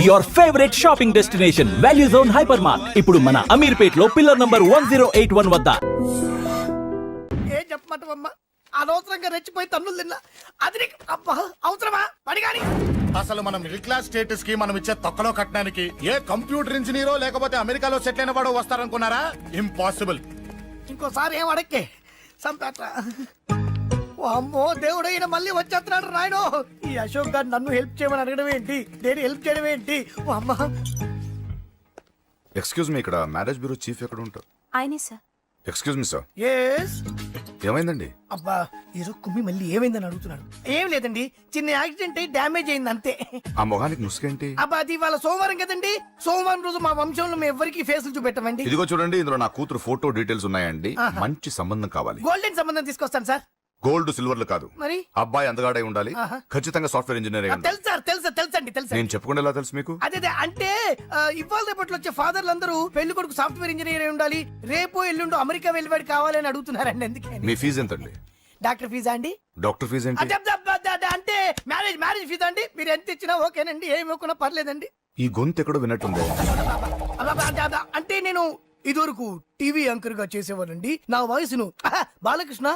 Your favorite shopping destination, Value Zone Hypermart. ఇప్పుడు మన అమీర్పేట్లో pillar number 1081 వద్ద. ఏం చెప్పమంటావమ్మా? అనవసరంగా రెచ్చిపోయి తన్నులు తిన్నా. అది నీకు అబ్బా అవసరమా? పడిగాని అసలు మనం మిడిల్ క్లాస్ స్టేటస్ కి మనం ఇచ్చే తొక్కలో కట్టడానికి ఏ కంప్యూటర్ ఇంజనీరో లేకపోతే అమెరికాలో సెటిల్ అయిన వాడు వస్తారనుకున్నారా? ఇంపాసిబుల్. ఇంకోసారి ఏం అడక్కే సంపేట. అమ్మో దేవుడు ఈయన మళ్ళీ వచ్చేస్తున్నాడు రాయడు. ఈ అశోక్ గారు నన్ను హెల్ప్ చేయమని అడగడం ఏంటి, నేను హెల్ప్ చేయడం ఏంటి? ఓ అమ్మ. ఎక్స్క్యూజ్ మీ, ఇక్కడ మ్యారేజ్ బ్యూరో చీఫ్ ఎక్కడ ఉంటారు? ఆయనే sir. Excuse me sir, yes. ఏమైందండి? అబ్బా ఈరోజు కుమ్మి మళ్ళీ ఏమైందని అడుగుతున్నాడు. ఏం లేదండి, చిన్న యాక్సిడెంట్ అయ్యి డ్యామేజ్ అయింది అంతే. ఆ మొహానికి ముసుకేంటి? అబ్బా అది ఇవాళ సోమవారం కదండి. సోమవారం రోజు మా వంశంలో మేము ఎవరికి ఫేసులు చూపెట్టమండి. ఇదిగో చూడండి, ఇందులో నా కూతురు ఫోటో డీటెయిల్స్ ఉన్నాయండి. మంచి సంబంధం కావాలి. గోల్డెన్ సంబంధం తీసుకొస్తాను సార్. గోల్డ్ సిల్వర్లు కాదు, మరి అబ్బాయి అందగాడై ఉండాలి. ఖచ్చితంగా సాఫ్ట్వేర్ ఇంజనీర్ అయి ఉండాలి. తెలుసు సార్, తెలుసండి తెలుసు. నేను చెప్పకుండా ఎలా తెలుసు మీకు? అదే అంటే ఇవాళ రేపట్లో వచ్చే ఫాదర్లు అందరూ పెళ్లి కొడుకు సాఫ్ట్వేర్ ఇంజనీర్ అయి ఉండాలి, రేపు ఎల్లుండు అమెరికా వెళ్ళివాడు కావాలని అడుగుతున్నారండి. ఎందుకే? మీ ఫీజు ఎంతండి? డాక్టర్ ఫీజా అండి? డాక్టర్ ఫీజు ఏంటి? అంటే మ్యారేజ్ ఫీజా అండి. మీరు ఎంత ఇచ్చినా ఓకేనండి, ఏమి ఇవ్వకున్నా పర్లేదండి. ఈ గొంతు ఎక్కడో విన్నట్టుంది. అంటే నేను ఇదివరకు టీవీ యాంకర్ గా చేసేవాడండి. నా వయసును బాలకృష్ణ,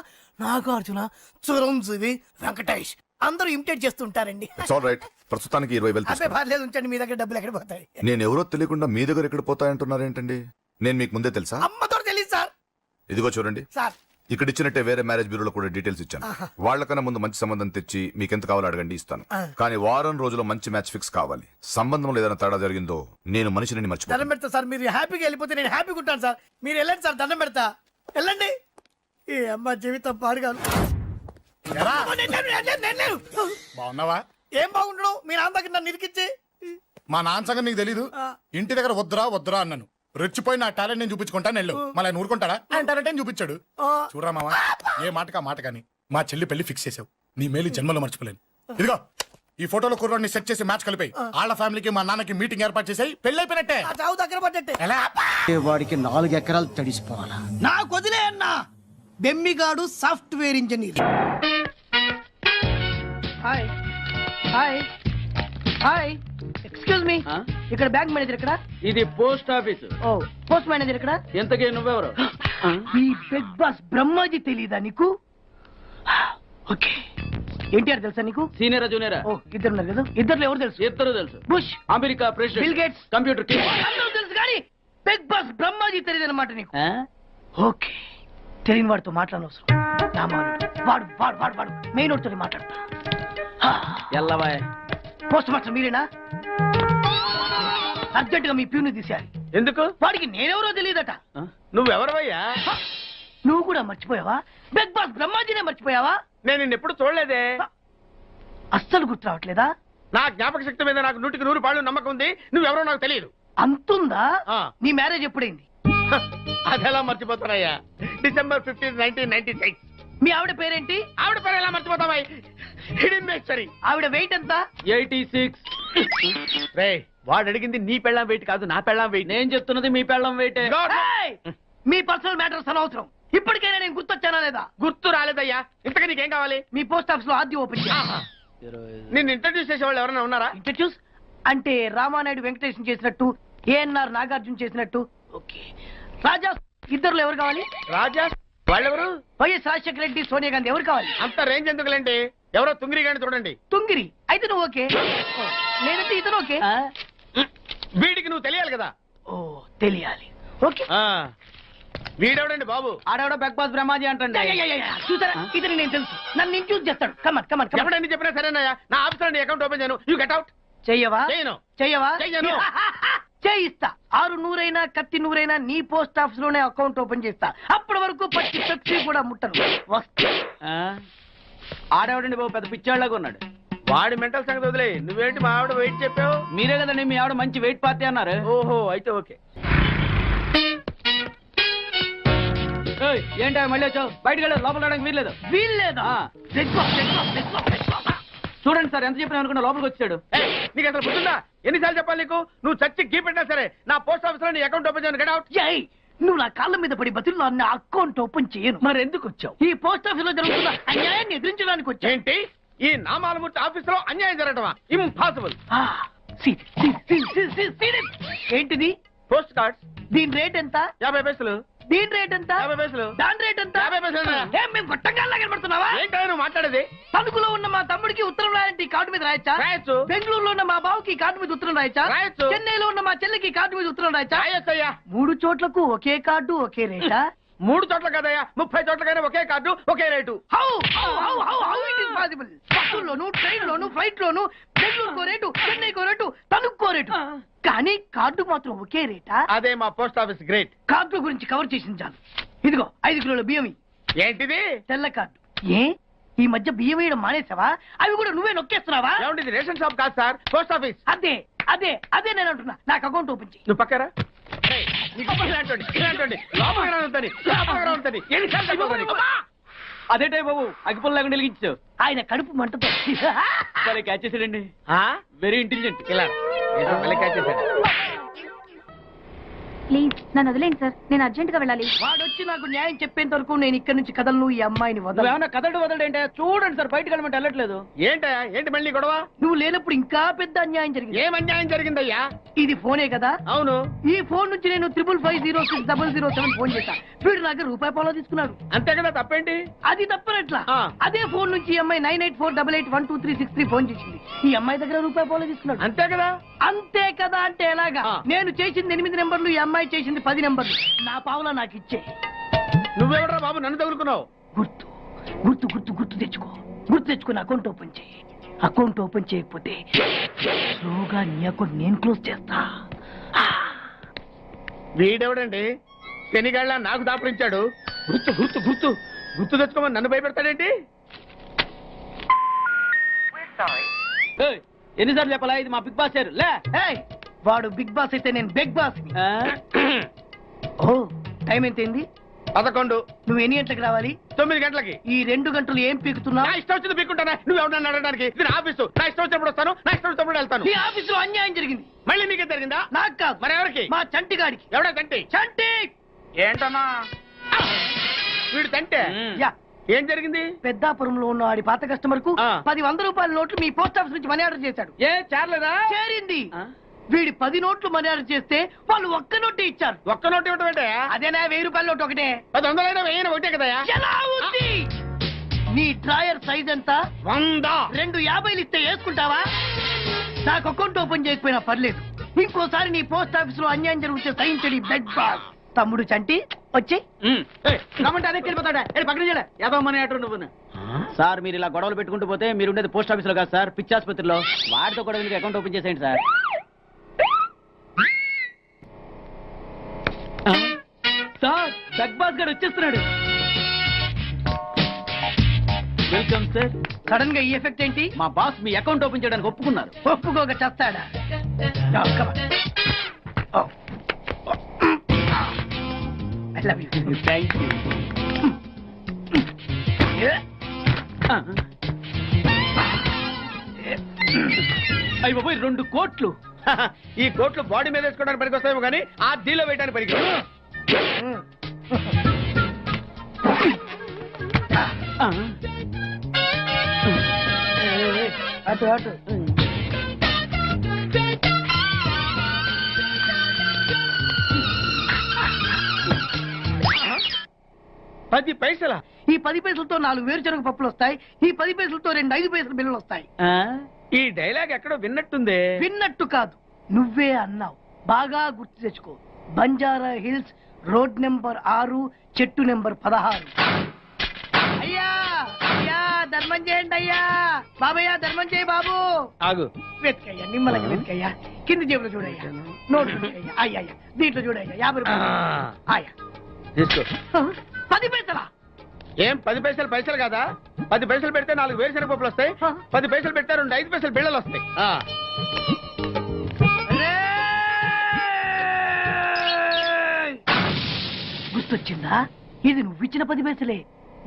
నాగార్జున, చిరంజీవి, వెంకటేష్ అందరూ ఇమిటేట్ చేస్తుంటారండి. It's all right. ప్రస్తుతానికి 20,000 అదే పర్లేదు, ఉంచండి. మీ దగ్గర డబ్బులు ఎక్కడ పోతాయి? నేను ఎవరో తెలియకుండా మీ దగ్గర ఎక్కడ పోతాయంటున్నారు ఏంటండి? నేను మీకు ముందే తెలుసా? అమ్మతో తెలియదు సార్. ఇదిగో చూడండి సార్ ఇక్కడ ఇచ్చినట్టే వేరే మ్యారేజ్ బ్యూరోలో కూడా డీటెయిల్స్ ఇచ్చాను. వాళ్ళకన్నా ముందు మంచి సంబంధం తెచ్చి మీకు ఎంత కావాలో అడగండి, ఇస్తాను. కానీ వారం రోజుల్లో మంచి మ్యాచ్ ఫిక్స్ కావాలి. సంబంధంలో ఏదైనా తేడా జరిగిందో నేను మనిషిని మర్చిపోతాను. దండం పెడతా సార్. మీరు హ్యాపీగా వెళ్ళిపోతే నేను హ్యాపీగా ఉంటాను సార్. మీరు వెళ్ళండి సార్, దండం పెడతా. వెళ్ళండి. ఈ అమ్మ జీవితం పాడుగాను. బాగున్నావా? ఏం బాగుండడం? మీ నాన్న దగ్గర నన్ను ఇరికిచ్చి. మా నాన్న సంగతి నీకు తెలీదు. ఇంటి దగ్గర వద్దురా అన్నాను. రెచ్చిపోయి నా టాలెంట్ నేను చూపించుకుంటాను. వెళ్ళు. మళ్ళీ ఆయన ఊరుకుంటాడా? ఆయన టాలెంట్ అని చూపించాడు. చూడరా మావా, ఏ మాటకా మాట కానీ మా చెల్లి పెళ్లి ఫిక్స్ చేసావు. నీ మేలు జన్మలో మర్చిపోలేను. ఇదిగో ఈ ఫోటోలో కుర్రాడిని సెట్ చేసి మ్యాచ్ కలిపాయి. వాళ్ళ ఫ్యామిలీకి మా నాన్నకి మీటింగ్ ఏర్పాటు చేసాయి. పెళ్లి అయిపోయినట్టే. చావు దగ్గర పడ్డట్టే. ఎలా? వాడికి 4 ఎకరాలు తడిసిపోవాలా? నాకు వదిలే అన్నా. బెమ్మిగాడు software engineer. Hi hi hi, excuse me, ఇక్కడ బ్యాంక్ మేనేజర్ ఇక్కడ? ఇది post office. Oh, post manager ఇక్కడ? ఎంతకే నువ్వెవరు? ఈ బిగ్ బాస్ బ్రహ్మాజీ తెలీదా నీకు? ఓకే, ఎన్టీఆర్ తెలుసా నీకు? సీనియరా జూనియరా? ఓ, ఇద్దరు ఉన్నారు కదా. ఇద్దరు ఎవరు తెలుసు? ఇద్దరు తెలుసు. Bush, America president, bill gates, computer king. అందరూ తెలుసు కానీ బిగ్ బాస్ బ్రహ్మాజీ తెలియదు అనమాట నీకు. ఓకే, తెలియని వాడితో మాట్లాడనవసరం. నా మానుడు వాడు వాడు వాడు వాడు మెయిన్ వాడితో మాట్లాడతా. ఎల్లవాయ్. పోస్ట్ మాస్టర్ మీరేనా? అర్జెంట్ గా మీ ప్యూని తీసేయాలి. ఎందుకు? వాడికి నేనెవరో తెలియదట. నువ్వెవరవయ్యా? నువ్వు కూడా మర్చిపోయావా? బిగ్ బాస్ బ్రహ్మాజీనే మర్చిపోయావా? నేను నిన్నెప్పుడు చూడలేదే. అస్సలు గుర్తు రావట్లేదా? నా జ్ఞాపక శక్తి మీద నాకు 100% నమ్మకం ఉంది. నువ్వెవరో నాకు తెలియదు. అంతుందా? ఆ. నీ మ్యారేజ్ ఎప్పుడైంది? అదెలా మర్చిపోతానయ్యా? December 15, 1996. మీ ఆవిడ పేరేంటి? ఆవిడ పేరు ఎలా మర్చిపోతావా? Hidden mystery. ఆవిడ వెయిట్ ఎంత? 86. రే, వాడు అడిగింది నీ పెళ్ళాం వెయిట్ కాదు, నా పెళ్ళాం వెయిట్. నేను చెప్తున్నది మీ పెళ్ళాం వెయిట్. ఏయ్! మీ పర్సనల్ మ్యాటర్స్ అనవసరం. ఇప్పటికైనా నేను గుర్తొచ్చానా లేదా? గుర్తు రాలేదయ్యా. ఇంతకీ నీకేం కావాలి? మీ పోస్ట్ ఆఫీస్ లో ఆద్యం ఓపెన్ చేయాలి. నిన్ను ఇంట్రడ్యూస్ చేసే వాళ్ళు ఎవరైనా ఉన్నారా? ఇంట్రడ్యూస్ అంటే రామానాయుడు వెంకటేశం చేసినట్టు, ఏఎన్ఆర్ నాగార్జున చేసినట్టు. ఓకే, రాజా ఇద్దరులో ఎవరు కావాలి? రాజా వాళ్ళెవరు? వైఎస్ రాజశేఖర రెడ్డి, సోనియా గాంధీ ఎవరు కావాలి? అంత రేంజ్ ఎందుకులేండి, ఎవరో తుంగిరి గాని చూడండి. తుంగిరి అయితే నువ్వు ఓకే, లేదంటే ఇతను ఓకే. వీడికి నువ్వు తెలియాలి కదా. ఓ, తెలియాలి. ఓకే, వీడెవడండి బాబు? ఆడెవడో బిగ్ బాస్ బ్రహ్మాజీ అంటండి. చూసారా, ఇతను నేను తెలుసు. నన్ను ఇంట్యూస్ చేస్తాడు. Come on come on come on. ఎప్పుడైనా చెప్పినా సరేనయ్యా, నా ఆఫీస్ లో అకౌంట్ ఓపెన్ చేయను. You get out. చెయ్యవా? చేయను. చెయ్యవా? చెయ్యను. చేయిస్తా. 6 నూరైనా కత్తి నూరైనా నీ పోస్ట్ ఆఫీస్ లోనే అకౌంట్ ఓపెన్ చేస్తా. అప్పటి వరకు పచ్చి పెప్సీ కూడా ముట్టను. వస్తా. ఆడెవడండి బాబు? పెద్ద పిచ్చాళ్ళగా ఉన్నాడు. వాడి మెంటల్ సంగతి వదిలే. నువ్వేంటి మా ఆవిడ వెయిట్ చెప్పావు? మీరే కదండి మీ ఆవిడ మంచి వెయిట్ పార్టీ అన్నారు. ఓహో, అయితే ఓకే. ఏంటా మళ్ళీ వచ్చావు? బయటకు వెళ్ళదు, లోపల రావడానికి వీల్లేదు. వీల్లేదా? చూడండి సార్, ఎంత చెప్పినా అనుకున్నా లోపలికి వచ్చాడు. నీకు అసలు గుర్తుందా? ఎన్నిసార్లు చెప్పాలి నీకు? నువ్వు చచ్చి గీ పెట్టినా సరే నా పోస్ట్ ఆఫీస్ లో నీ అకౌంట్ ఓపెన్ చేయను. Get out. నువ్వు నా కాళ్ళ మీద పడి బతుల్లో నా అకౌంట్ ఓపెన్ చేయను. మరి ఎందుకు వచ్చావు? ఈ పోస్ట్ ఆఫీస్ లో జరుగుతున్న అన్యాయాన్ని ఎదిరించడానికి వచ్చా. ఏంటి? ఈ నామాలమూర్తి ఆఫీస్ లో అన్యాయం జరగటమా? ఇంపాసిబుల్. ఏంటిది? పోస్ట్ కార్డ్స్ దీని రేట్ ఎంత? 50 పైసలు. దీని రేట్ ఎంత? 50 పైసలు. దాని రేట్ ఎంత? 50 పైసలు. ఏం మేము గొట్టంగాల్లా కనబడుతున్నావా? ఏంటో నువ్వు మాట్లాడేది? తణుకులో ఉన్న మా తమ్ముడికి ఉత్తరం రాయంటే ఈ కార్డు మీద రాయచ్చా? రాయొచ్చు. బెంగళూరులో ఉన్న మా బావుకి ఈ కార్డు మీద ఉత్తరం రాయచ్చా? రాయొచ్చు. చెన్నైలో ఉన్న మా చెల్లికి ఈ కార్డు మీద ఉత్తరం రాయచ్చా? రాయొచ్చయ్యా. 3 చోట్లకు ఒకే కార్డు ఒకే రేటా? 3 చోట్ల కదయ్యా, 30 చోట్లకైనా ఒకే కార్డు ఒకే rate. How it is possible? బస్సుల్లోను, ట్రైన్ లోను, ఫ్లైట్ లోను బెంగళూరుకో రేటు, చెన్నైకో రేటు, తణుక్కో రేటు, కానీ కార్డు మాత్రం ఒకే రేటా? అదే మా పోస్ట్ ఆఫీస్ గ్రేట్. కార్డు గురించి కవర్ చేసింది చాలు. ఇదిగో 5 కిలోల బియ్యం ఇయ్యి. ఏంటిది? తెల్ల కార్డు. ఏ ఈ మధ్య బియ్యం వేయడం మానేసావా? అవి కూడా నువ్వే నొక్కేస్తున్నావా? ఏమండి రేషన్ షాప్ కాదు సార్, పోస్ట్ ఆఫీస్. అదే అదే అదే నేను అంటున్నా. నాకు అకౌంట్ ఓపెన్ చేయి. నువ్వు పక్కరా. ఏయ్, నీకు ఇలాంటోడి, ఇలాంటోడి. లోపలికి రా ఉంటాని, లోపలికి రా ఉంటాని. ఎన్నిసార్లు చెప్పాలి నీకు? అదేటే బాబు అగ్గిపుల్ లేకుండా వెలిగించావు. ఆయన కడుపు మంటతో సరే క్యాచ్ చేసాడండి. Very intelligent. ఇలా ఏదో మళ్ళీ క్యాచ్ చేశాడు. ప్లీజ్ నన్ను వదిలేండి సార్, నేను అర్జెంట్ గా వెళ్ళాలి. వాడొచ్చి నాకు న్యాయం చెప్పేంత వరకు నేను ఇక్కడి నుంచి కదలను. ఈ అమ్మాయిని వదల. ఏమన్నా కదలడు వదలడు చూడండి సార్, బయటకు వెళ్ళమంటే వెళ్ళట్లేదు. ఏంటయ్యా, ఏంటి మళ్ళీ గొడవ? నువ్వు లేనప్పుడు ఇంకా పెద్ద అన్యాయం జరిగింది. ఏం అన్యాయం జరిగిందయ్యా? ఇది ఫోనే కదా? అవును. ఈ ఫోన్ నుంచి నేను 555060007 ఫోన్ చేశా. వీడు నాకు ₹1 తీసుకున్నాడు. అంతే కదా, తప్పేంటి? అది తప్పనట్లా. ఆ. అదే ఫోన్ నుంచి ఈ అమ్మాయి 9848812363 ఫోన్ చేసింది. ఈ అమ్మాయి దగ్గర ₹1 తీసుకున్నాడు. అంతే కదా. అంతే కదా అంటే ఎలాగా? ఆ. నేను చేసింది 8 నెంబర్లు, ఈ అమ్మాయి చేసింది 10 నెంబర్లు. నా పావులా నాకు ఇచ్చే. నువ్వెవడరా బాబు నన్ను తగులుకున్నావు? గుర్తు గుర్తు గుర్తు గుర్తు తెచ్చుకో. గుర్తు తెచ్చుకుని అకౌంట్ ఓపెన్ చేయి. అకౌంట్ ఓపెన్ చేయకపోతే స్లోగా నీ అకౌంట్ నేను క్లోజ్ చేస్తా. వీడెవడండి శనిగాళ్ళ నాకు దాపరించాడు? గుర్తు గుర్తు గుర్తు గుర్తు తెచ్చుకోమని నన్ను భయపెడతాడేంటి? ఎన్నిసార్లు చెప్పాలా, ఇది మా బిగ్ బాస్ సార్. లే ఏయ్, వాడు బిగ్ బాస్ అయితే నేను బిగ్ బాస్. ఆ? ఓ టైం ఎంతైంది? 11. నువ్వు ఎన్ని గంటలకు రావాలి? 9 గంటలకి. ఈ 2 గంటలు ఏం పీకుతున్నా? నా ఇష్టం వచ్చింది పీక్కుంటానా? నువ్వు ఎవడన్నా అడగడానికి? ఇది నా ఆఫీసు. నా ఇష్టం వచ్చినప్పుడు వస్తాను, నా ఇష్టం వచ్చినప్పుడు వెళ్తాను. ఈ ఆఫీసులో అన్యాయం జరిగింది. మళ్ళీ నీకే జరిగిందా? నాకు కాదు, మరి ఎవరికి? మా చంటి గాడికి. ఎవడా తంటి? చంటి ఏంటన్నా వీడు తంటే? యా, ఏం జరిగింది? పెద్దాపురంలో ఉన్న వాడి పాత కస్టమర్ కు ఆ. 10 100 నోట్లు మీ పోస్ట్ ఆఫీస్ నుంచి మనీ ఆర్డర్ చేశాడు. ఏ చేరలేదా? చేరింది. ఆ? వీడి 10 నోట్లు మనీ ఆర్డర్ చేస్తే వాళ్ళు 1 నోటు ఇచ్చారు. ఒక్క నోటు ఇవ్వటం ఏంటే? అదేనా ₹1000 నోటు ఒకటే. 100 వెయ్యి ఒకటే కదయా? ఎలా ఉంది? నీ డ్రాయర్ సైజ్ ఎంత? 100. 2 50 ఇస్తే వేసుకుంటావా? నాకు అకౌంట్ ఓపెన్ చేయకపోయినా పర్లేదు. ఇంకోసారి నీ పోస్ట్ ఆఫీస్ లో అన్యాయం జరిగితే సహించడి బెడ్ బాస్. తమ్ముడు చంటి వచ్చి రమ్మంటే అదే వెళ్ళిపోతాడా? పక్కన చేయలే ఏదో మనీ ఆటో నువ్వు. సార్ మీరు ఇలా గొడవలు పెట్టుకుంటూ పోతే మీరు ఉండేది పోస్ట్ ఆఫీస్ లో కాదు సార్, పిచ్చి ఆసుపత్రిలో. వాడితో కూడా మీకు అకౌంట్ ఓపెన్ చేసేయండి సార్. సార్ బిగ్ బాస్ గారు వచ్చేస్తున్నాడు. Welcome sir. సడన్ గా ఈ ఎఫెక్ట్ ఏంటి? మా బాస్ మీ అకౌంట్ ఓపెన్ చేయడానికి ఒప్పుకున్నారు. ఒప్పుకోక చస్తాడా? I love you. Thank you. అయ్యి బాబోయ్ 2 కోట్లు. ఈ కోట్లు బాడీ మీద వేసుకోవడానికి పనికొస్తాయేమో కానీ ఆ దీలో వేయడానికి పనికి. ఆ. అటు అటు. పది పైసలా? ఈ 10 పైసలతో 4 వేరుశనగ పప్పులు వస్తాయి. ఈ 10 పైసలతో 2 5 పైసల బిల్లులు వస్తాయి. ఆ? ఈ డైలాగ్ ఎక్కడో విన్నట్టుంది. విన్నట్టు కాదు, నువ్వే అన్నావు. బాగా గుర్తు తెచ్చుకో. బంజారా హిల్స్, రోడ్ నెంబర్ 6, చెట్టు నెంబర్ 16. అయ్యా అయ్యా ధర్మం చేయండి అయ్యా. బాబయ్య ధర్మం చేయి బాబు. ఆగు. వెతికయ్యా, నిమ్మలంగా వెతికయ్యా. కింది జేబులో చూడయ్యా. నోట్ చూడయ్యా. అయ్యా అయ్యా దీంట్లో చూడయ్యా. 50 రూపాయలు. అయ్యా తీసుకో. 10 పైసలా? ఏం 10 పైసలు పైసలు కాదా? 10 పైసలు పెడితే 4 వేరుశనగ పప్పులు వస్తాయి. 10 పైసలు పెడితే 2 5 పైసలు బిళ్ళలు వస్తాయి. గుర్తొచ్చిందా? ఇది నువ్వు ఇచ్చిన 10 పైసలే.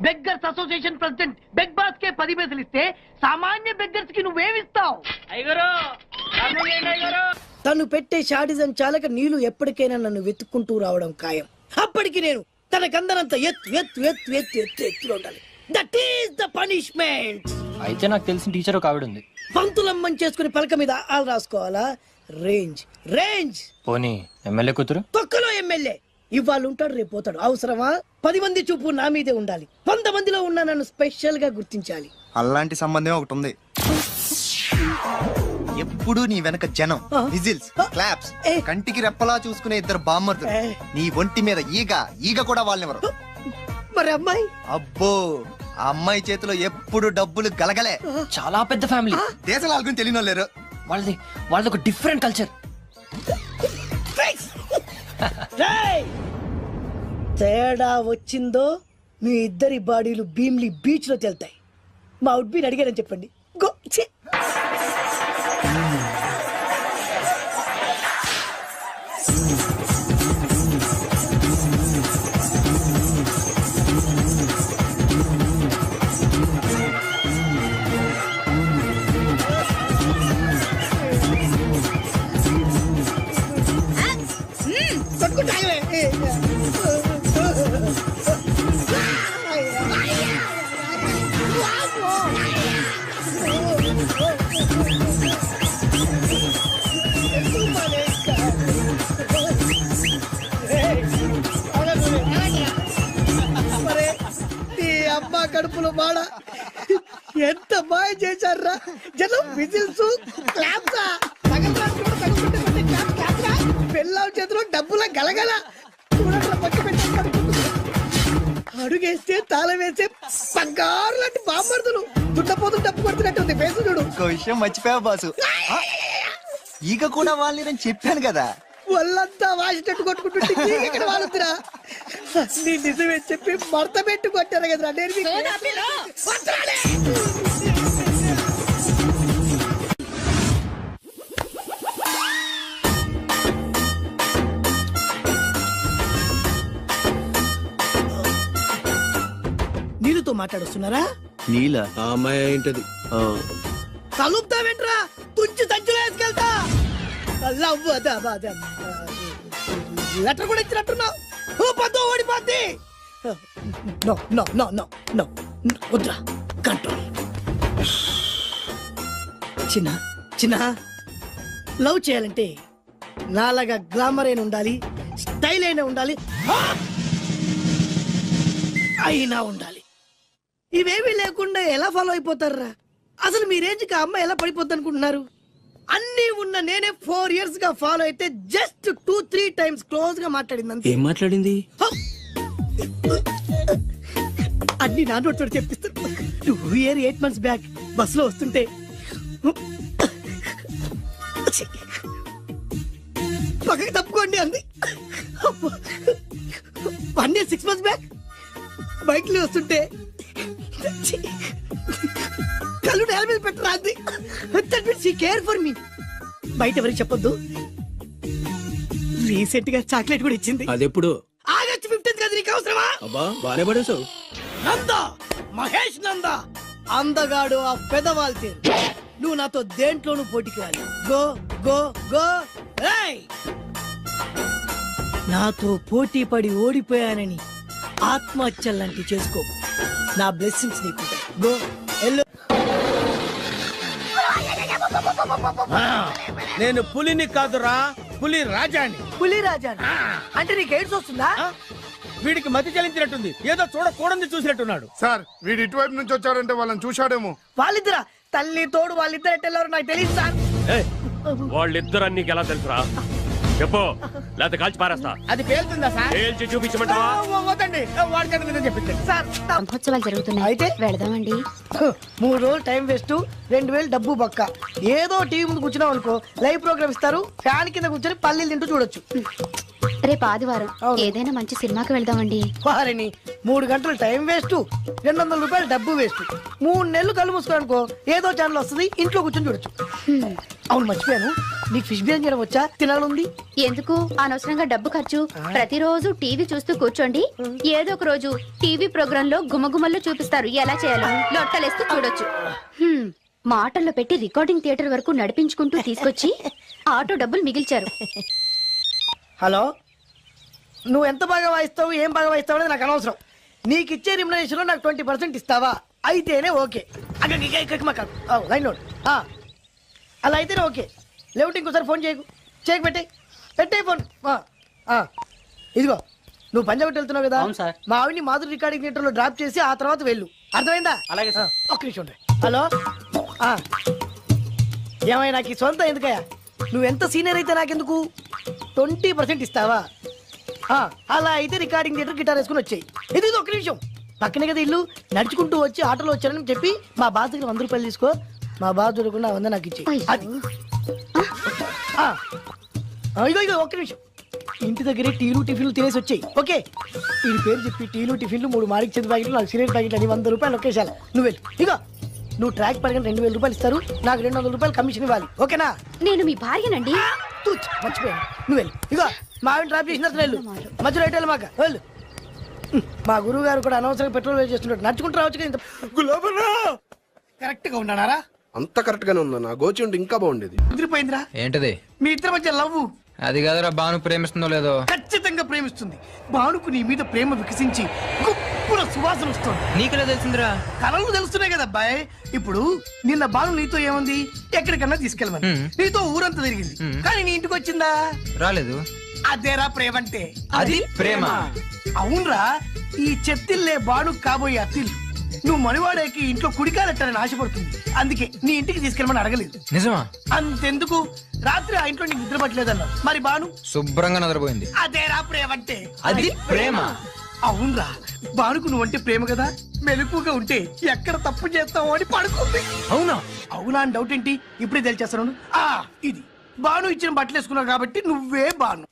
Beggars association president big boss కే 10 పైసలు ఇస్తే సామాన్య బెగ్గర్స్ కి నువ్వేమిస్తావు? తను పెట్టే షాడిజం చాలక నీళ్లు ఎప్పటికైనా నన్ను వెతుక్కుంటూ రావడం ఖాయం. అప్పటికి నేను తనకందనంత ఎత్తులో ఉండాలి. That is the punishment. అయితే నాకు తెలిసిన టీచర్ ఒక ఆవిడ ఉంది. పంతులమ్మని చేసుకుని పలక మీద ఆలు రాసుకోవాలా? Range range. పోనీ ఎమ్మెల్యే కూతురు? తొక్కలో ఎమ్మెల్యే. ఇవాళ ఉంటాడు రేపు పోతాడు. అవసరమా? 10 మంది చూపు నా మీదే ఉండాలి. 100 మందిలో ఉన్న నన్ను స్పెషల్ గా గుర్తించాలి. అలాంటి సంబంధం ఒకటి ఉంది. ఎప్పుడు నీ వెనక జనం, విజిల్స్, క్లాప్స్, కంటికి రెప్పలా చూసుకునే ఇద్దరు బామ్మర్దులు. నీ ఒంటి మీద ఈగ కూడా వాళ్ళెవరు. మరి అమ్మాయి? అబ్బో, ఆ అమ్మాయి చేతిలో ఎప్పుడు డబ్బులు గలగలే. చాలా పెద్ద ఫ్యామిలీ. దేశాల గురించి తెలియని లేరు. వాళ్ళది ఒక డిఫరెంట్ కల్చర్. తేడా వచ్చిందో మీ ఇద్దరి బాడీలు భీమ్లీ బీచ్ లో తేలుతాయి. మా ఉడ్బీని అడిగారని చెప్పండి. గో. ఛీ. అమ్మా కడుపులో బాడ ఎంత బాగా చేశారా జనం. విజిల్స్, క్లాప్సా, పిల్లల చేతిలో డబ్బుల గలగల. అడుగేస్తే తాళం వేస్తే బంగారు లాంటి బామ్మర్దులు. దున్నపోతులు డబ్బు కొడుతున్నట్టుంది ఫేసు చూడు. ఇంకో విషయం మర్చిపోయావు బాసు, ఈగ కూడా వాళ్ళని చెప్పాను కదా. వాళ్ళంతా వాసినట్టు కొట్టుకుంటుంటే ఇక్కడ వాళ్ళురా. నీ నిజమే చెప్పి మడత పెట్టి కొట్టారు కదరా. నేను నీళ్ళతో మాట్లాడుస్తున్నారా? నీలా ఆ అమ్మాయి ఏంటది? కలుపుతావేంట్రా? తుంచి సంచులో వేసుకెళ్తా. లెటర్ కూడా ఇచ్చినట్టున్నావు. పద్దు ఓడిపోద్ది. No no no no no వద్దురా. కంట్రోల్. చిన్న చిన్న లవ్ చేయాలంటే నాలాగా గ్లామర్ అయినా ఉండాలి, స్టైల్ అయినా ఉండాలి, అయినా ఉండాలి. ఇవేమీ లేకుండా ఎలా ఫాలో అయిపోతారా? అసలు మీ రేంజ్కి ఆ అమ్మాయి ఎలా పడిపోద్ది అనుకుంటున్నారు? అన్ని ఉన్న నేనే 4 years గా ఫాలో అయితే జస్ట్ 2-3 times క్లోజ్ గా మాట్లాడింది అంతే. ఏం మాట్లాడింది? అన్ని నా నోటితో చెప్పిస్తాను. 2 years 8 months బ్యాక్ బస్ లో వస్తుంటే పక్కకి తప్పుకోండి అంది. 1 year 6 months బ్యాక్ బైక్ లో వస్తుంటే కళ్ళు నేల మీద పెట్టరా అంది. Care for me. బయట ఎవరికి చెప్పొద్దు. రీసెంట్ గా చాక్లెట్ కూడా ఇచ్చింది. అదెప్పుడు? August 15th కదా. నీకు అవసరమా? అబ్బా బానే పడేసావు. నందా, మహేష్ నందా, అందగాడు ఆ పెదవాల్ తీరు. నువ్వు నాతో దేంట్లోనూ పోటీకి రాలి. Go go go. ఏయ్! నాతో పోటీ పడి ఓడిపోయానని ఆత్మహత్యలాంటి చేసుకో. నా బ్లెస్సింగ్స్ నీకుంటాయి. Go yellow. నేను పులిని కాదురా, పులి రాజాని. పులి రాజా అంటే నీకు ఎయిడ్స్ వస్తుందా? వీడికి మతి చెల్లించినట్టుంది. ఏదో చూడకూడదు చూసినట్టున్నాడు. సార్ వీడు ఇటువైపు నుంచి వచ్చాడంటే వాళ్ళని చూశాడేమో. వాళ్ళిద్దరా? తల్లి తోడు వాళ్ళిద్దరు ఎట్టెళ్ళారు నాకు తెలియదు సార్. వాళ్ళిద్దరు నీకు ఎలా తెలుసురా? చెప్పు, లేకపోతే కాల్చి పారేస్తా. అది పేలుతుందా సార్? పేల్చి చూపించమంటావా? వద్దండి, వాడికంటే నిజం చెప్పింది సార్. బ్రహ్మోత్సవాలు జరుగుతున్నాయి, అయితే వెళదామండి. 3 రోజులు టైం వేస్ట్, 2000 డబ్బు బక్క. ఏదో టీవీ ముందు కూర్చున్నాం అనుకో, లైవ్ ప్రోగ్రామ్ ఇస్తారు, ఫ్యాన్ కింద కూర్చొని పల్లీలు తింటూ చూడొచ్చు. రేపు ఆదివారం ఏదైనా మంచి సినిమాకి వెళ్దామండి. వారిని 3 గంటలు టైం వేస్ట్, 200 రూపాయలు డబ్బు వేస్ట్. 3 నెలలు కళ్ళు మూసుకోనుకో, ఏదో ఛానల్ వస్తుంది, ఇంట్లో కూర్చొని చూడొచ్చు. అవును మర్చిపోయాను, నీకు ఫిష్ బిర్యానీ చేయడం వచ్చా? తినాలంది. ఎందుకు అనవసరంగా డబ్బు ఖర్చు? ప్రతిరోజు టీవీ చూస్తూ కూర్చోండి, ఏదో ఒక రోజు టీవీ ప్రోగ్రామ్ లో గుమగుమల్లో చూపిస్తారు ఎలా చేయాలో. లొట్టలేస్తూ చూడొచ్చు. మాటల్లో పెట్టి రికార్డింగ్ థియేటర్ వరకు నడిపించుకుంటూ తీసుకొచ్చి ఆటో డబ్బులు మిగిల్చారు. హలో, నువ్వు ఎంత బాగా వాయిస్తావు, ఏం బాగా వాయిస్తావు అనేది నాకు అనవసరం. నీకు ఇచ్చే రిమ్యునరేషన్ లో నాకు 20% ఇస్తావా? అయితేనే ఓకే. Line load. అలా అయితేనే ఓకే. లేవుంటే ఇంకోసారి ఫోన్ చేయకు. పెట్టే ఫోన్. ఇదిగో నువ్వు పంజాబ్ వెళ్తున్నావు కదా, అవును సార్. మా ఆవిడ్ని మాధురి రికార్డింగ్ థియేటర్ లో డ్రాప్ చేసి ఆ తర్వాత వెళ్ళు. అర్థమైందా? అలాగే సార్. ఒక్క నిమిషం ఉండు. హలో, ఏమైనా నాకు ఈ సొంత ఎందుకయ్యా? నువ్వెంత సీనియర్ అయితే నాకెందుకు? 20% ఇస్తావా? అలా అయితే రికార్డింగ్ థియేటర్ గిటార్ వేసుకుని వచ్చాయి. ఇది ఒక్క నిమిషం, పక్కనే కదా ఇల్లు. నడుచుకుంటూ వచ్చి ఆటోలో వచ్చానని చెప్పి మా బాస్ దగ్గర 100 రూపాయలు తీసుకో. మా బాస్ దొరకకుండా 100 నాకు ఇచ్చేయి. అది ఇగో ఒక్క నిమిషం. ఇంటి దగ్గరే టీలు టిఫిన్లు తినేసి వచ్చాయి. ఓకే, ఈ పేరు చెప్పి టీలు టిఫిన్లు 3 మారికి చెంది ప్యాకెట్లు, 4 సిగరెట్ ప్యాకెట్లు అని 100 రూపాయలు ఒకేసారి. నువ్వు వెళ్ళు. ఇగో నువ్వు ట్రాక్ పడగానే 2000 రూపాయలు ఇస్తారు, నాకు 200 రూపాయలు కమిషన్ ఇవ్వాలి. ఓకేనా? నేను మీ భార్యనండి. మర్చిపోయాను. నువ్వు వెళ్ళు. ఇగో మా ఆవిడ డ్రాప్ చేసిన వెళ్ళు. మధ్యలో రైట్ వెళ్ళి మాక వెళ్ళు. మా గురువు గారు కూడా అనవసరంగా పెట్రోల్ వేస్ట్ చేస్తున్నాడు. నడుచుకుంటూ రావచ్చు కదా. కరెక్ట్ గా ఉన్నారా? అంత కరెక్ట్ గానే ఉందా? నా గోచి ఉంటే ఇంకా బాగుండేది. కుదిరిపోయిందిరా. ఏంటది? మీ ఇద్దరి మధ్య లవ్. అది కాదురా, బాను ప్రేమిస్తుందో లేదో. ఖచ్చితంగా ప్రేమిస్తుంది. బానుకు నీ మీద ప్రేమ వికసించి గుప్పున సువాసన వస్తుంది. నీకెలా తెలిసిందిరా? కళలు తెలుస్తున్నాయి కదా అబ్బాయి. ఇప్పుడు నిన్న బాను నీతో ఏముంది, ఎక్కడికన్నా తీసుకెళ్ళమని నీతో ఊరంతా తిరిగింది, కానీ నీ ఇంటికి వచ్చిందా? రాలేదు. అదేరా ప్రేమ అంటే. అది ప్రేమ. అవునరా, ఈ చెత్తిల్లే బాను కాబోయే అత్తిల్లు. నువ్వు మనివాడేకి ఇంట్లో కుడికాలెట్టాలని ఆశపడుతుంది, అందుకే నీ ఇంటికి తీసుకెళ్ళమని అడగలేదు. నిజమా? అంతెందుకు, రాత్రి ఆ ఇంట్లో నీకు నిద్ర పట్టలేదన్నా. మరి బాను శుభ్రంగా నిద్రపోయింది. అదేరా ప్రేమ అంటే. అది ప్రేమ. అవునరా, బానుకు నువ్వంటే ప్రేమ కదా. మెలకుగా ఉంటే ఎక్కడ తప్పు చేస్తావు అని పడుకుంది. అవునా? అవునా అని డౌట్ ఏంటి, ఇప్పుడే తెలిచేస్తాను. ఇది బాను ఇచ్చిన బట్టలు వేసుకున్నావు కాబట్టి నువ్వే బాను.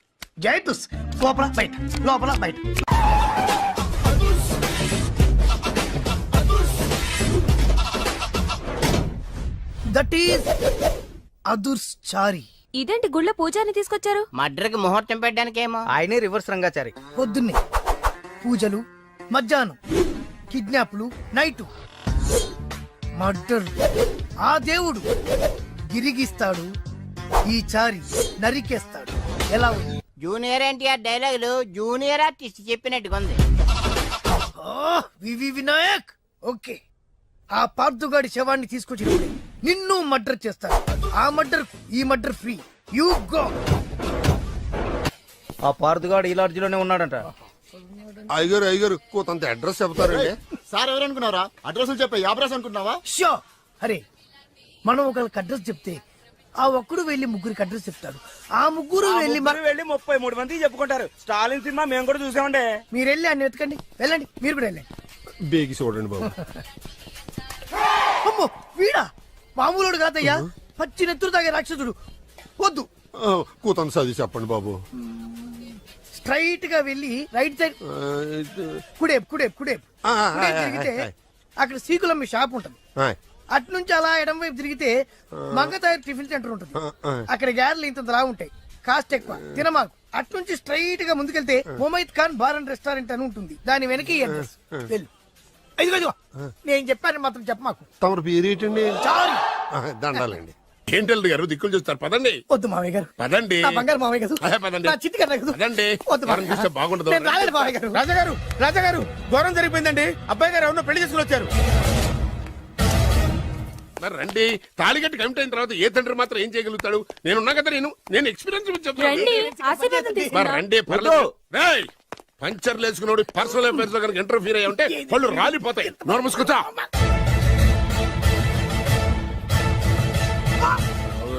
జైతుస్ లోపల బయట, లోపల బయట. దట్ ఈస్ అదుర్స్ చారి. ఇదేంటి గుళ్ళ పూజాని తీసుకొచ్చారు? మడ్రకి ముహూర్తం పెట్టడానికేమో. ఆయనే రివర్స్ రంగాచారి. పొద్దున్నే పూజలు, మధ్యాహ్నం కిడ్నాప్లు, నైటు మర్డర్. ఆ దేవుడు గిరిగిస్తాడు, ఈ చారి నరికేస్తాడు. ఎలా ఉంది? జూనియర్ ఎన్టీఆర్ డైలాగులు జూనియర్ ఆర్టిస్ట్ చెప్పినట్టుగా ఉంది. వివి వినాయక్. ఓకే, ఆ పార్థుగాడి శవాన్ని తీసుకొచ్చినప్పుడు నిన్ను మర్డర్ చేస్తాడు. ఆ మర్డర్ ఈ మర్డర్ ఫ్రీ. You go. ఆ పార్థుగాడు ఈ లాడ్జిలోనే ఉన్నాడంట. అయ్యగారు కొంత అడ్రస్ చెప్తారండి. సార్ ఎవరనుకున్నారా? అడ్రస్ చెప్పే యాబ్రాస్ అనుకున్నావా? షో. అరే, మనం ఒకరికి అడ్రస్ చెప్తే ఆ ఒక్కడు వెళ్ళి ముగ్గురికి అడ్రస్ చెప్తాడు. ఆ ముగ్గురు వెళ్ళి 33 మందికి చెప్పుకుంటారు. స్టాలిన్ సినిమా మేము కూడా చూసామండి. మీరు వెళ్ళి అన్ని వెతకండి. వెళ్ళండి, మీరు కూడా వెళ్ళండి. బేగి చూడండి బాబు. అమ్మో, వీడా? మామూలుడు కాదయ్యా, పచ్చి నెత్తురు తాగే రాక్షసుడు. వద్దు, కూతంత చదివి చెప్పండి బాబు. స్ట్రైట్ గా వెళ్ళి రైట్ సైడ్ కుడేపు తిరిగితే అక్కడ సీకులమ్మి షాప్ ఉంటుంది. అటు నుంచి అలా ఎడం వైపు తిరిగితే మంగతాయి టిఫిన్ సెంటర్ ఉంటుంది. అక్కడ గ్యారెలు ఇంత రా ఉంటాయి, కాస్ట్ ఎక్కువ, తినమాకు. అటు నుంచి స్ట్రైట్ గా ముందుకెళ్తే Mumaith Khan bar and restaurant అని ఉంటుంది. దాని వెనక వెళ్ళు. ఇదిగో నేను చెప్పాను మాత్రం చెప్పమాకు. తమరు పేరేటండి? చాలు, దండాలండి. ఏంటి గారు దిక్కులు చూస్తారు? పదండి. వద్దు మామయ్య గారు. పదండి. నా బంగారు మామయ్య గారు. పదండి. నా చిట్టి గారు కదా. పదండి. వద్దు మామయ్య గారు. బాగుండదు. నేను రాలేను మామయ్య గారు. రాజాగారు ఘోరం జరిగిపోయిందండి. అబ్బాయి గారు ఎవరినో పెళ్లి చేసుకుని వచ్చారు. మరి రండి. తాళిగట్టి కమిట్ అయిన తర్వాత ఏ తండ్రి మాత్రం ఏం చేయగలుగుతాడు? నేనున్నా కదా, నేను ఎక్స్పీరియన్స్ చెప్తాను. మరి రండి, పర్లేదు. రేయ్, పంచర్లు వేసుకున్నాడు పర్సనల్ అఫైర్స్ లో కనుక ఇంటర్ఫీర్ అయ్యి ఉంటే వాళ్ళు రాలిపోతాయి. నోరు మూసుకొచ్చా.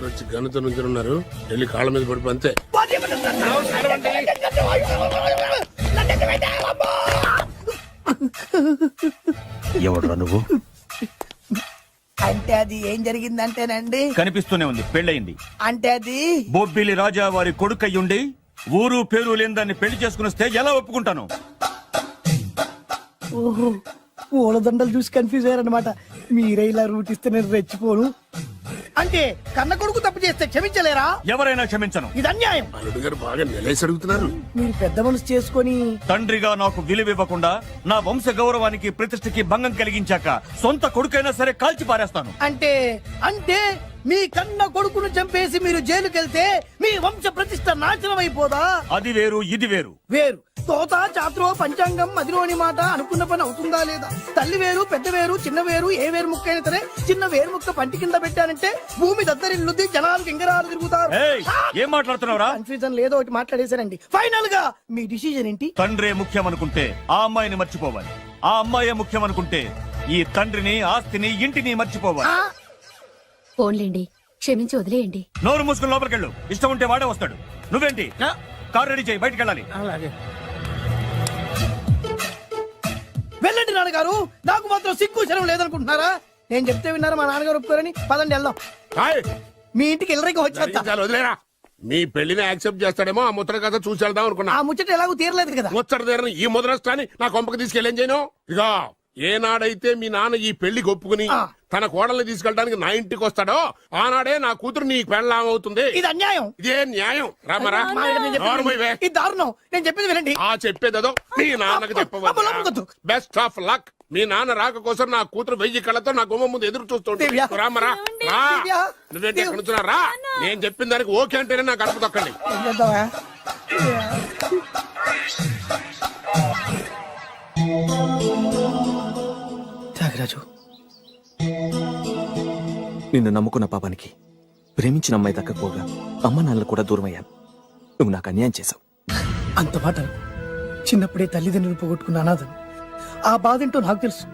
వచ్చి గనుత నుంచి ఉన్నారు, వెళ్ళి కాళ్ళ మీద పడిపో అంతే. ఎవడురా నువ్వు? అంటే అది ఏం జరిగిందంటేనండి, కనిపిస్తూనే ఉంది, పెళ్ళయింది. అంటే అది బొబ్బిలి రాజా వారి కొడుకయ్యుండి ఊరు పేరు లేని దాన్ని పెళ్లి చేసుకుని వస్తే ఎలా ఒప్పుకుంటాను? ఓహో, పూలదండలు చూసి కన్ఫ్యూజ్ అయ్యారనమాట. మీరే ఇలా రూట్ ఇస్తే నేను రెచ్చిపోను. అంటే కన్న కొడుకు తప్పు చేస్తే క్షమించలేరా? ఎవరైనా క్షమించను. ఇది అన్యాయం. అల్లుడు గారు బాగా నిలేసి అడుగుతున్నారు. మీరు పెద్ద మనసు చేసుకొని తండ్రిగా నాకు విలువివ్వకుండా నా వంశ గౌరవానికి ప్రతిష్టకి భంగం కలిగించాక సొంత కొడుకైనా సరే కాల్చి పారేస్తాను. అంటే అంటే మీ కన్న కొడుకును చంపేసి మీరు జైలుకెళ్తే మీ వంశ ప్రతిష్ట నాశనం అయిపోదా? అది వేరు, ఇది వేరు. వేరు. తోత చాత్రో పంచాంగం మదిలోని మాట అనుకున్న పని అవుతుందా లేదా? తల్లి వేరు పెద్ద వేరు చిన్న వేరు ఏ వేరు ముక్క అయినా సరే చిన్న వేరు ముక్క పంటి కింద పెట్టానంటే భూమి దద్దరిల్లుద్ది, జనాలు గింగరాలు తిరుగుతారు. ఏయ్, ఏం మాట్లాడుతున్నావురా? కన్ఫ్యూజన్ లేదో ఒకటి మాట్లాడేశారండి. ఫైనల్ గా మీ డిసిజన్ ఏంటి? తండ్రే ముఖ్యం అనుకుంటే ఆ అమ్మాయిని మర్చిపోవాలి. ఆ అమ్మాయే ముఖ్యం అనుకుంటే ఈ తండ్రిని, ఆస్తిని, ఇంటిని మర్చిపోవాలి. ఫోన్లేండి, క్షమించి వదిలేయండి. నోరు మూసుకుని లోపలికెళ్ళు. ఇష్టం ఉంటే వాడే వస్తాడు. నువ్వేంటి? కార్ రెడీ చేయి, బయటికి వెళ్ళాలి. వెళ్ళండి నాన్నగారు, నాకు మాత్రం సిగ్గు శరం లేదనుకుంటున్నారా? నేను చెప్తే విన్నారా మా నాన్నగారు ఒప్పుకోరని? పదండి వెళ్దాం. హాయ్, మీ ఇంటికి ఎల్లరికి వచ్చేస్తా. చాలు వదిలేరా. మీ పెళ్లిని యాక్సెప్ట్ చేస్తాడేమో ఆ ముద్ర కథ చూసి వెళ్దాం అనుకున్నా. ఆ ముచ్చట ఎలాగో తీరలేదు కదా. ముచ్చట తీరని ఈ ముద్రష్టాన్ని నా కొంపకి తీసుకెళ్ళేం చేయను. ఇక ఏనాడైతే మీ నాన్న ఈ పెళ్లికి ఒప్పుకుని తన కోడల్ని తీసుకెళ్ళడానికి నా ఇంటికి వస్తాడో ఆనాడే నా కూతురు నీ పెళ్ళాం అవుతుంది. ఇది అన్యాయం. ఇదే న్యాయం. రామరా, ఇది దారుణం. నేను చెప్పేది వినండి. ఆ చెప్పేదేదో మీ నాన్నకి చెప్పవచ్చు. Best of luck. మీ నాన్న రాక కోసం నా కూతురు 1000 కళ్ళతో నా గుమ్మ ముందు ఎదురు చూస్తుంటే రామరా, రా. నువ్వేంటి ఎక్కడ నుంచున్నా? రా. నేను చెప్పిన దానికి ఓకే అంటేనే నాకు గడప తొక్కండి. త్యాగరాజు, నిన్ను నమ్ముకున్న పాపానికి ప్రేమించిన అమ్మాయి దక్కకపోగా అమ్మ నాన్నలు కూడా దూరం అయ్యాను. నువ్వు నాకు అన్యాయం చేశావు. అంత మాట చిన్నప్పుడే తల్లిదండ్రులు పోగొట్టుకున్న అనాథను. ఆ బాధ ఏంటో నాకు తెలుసు.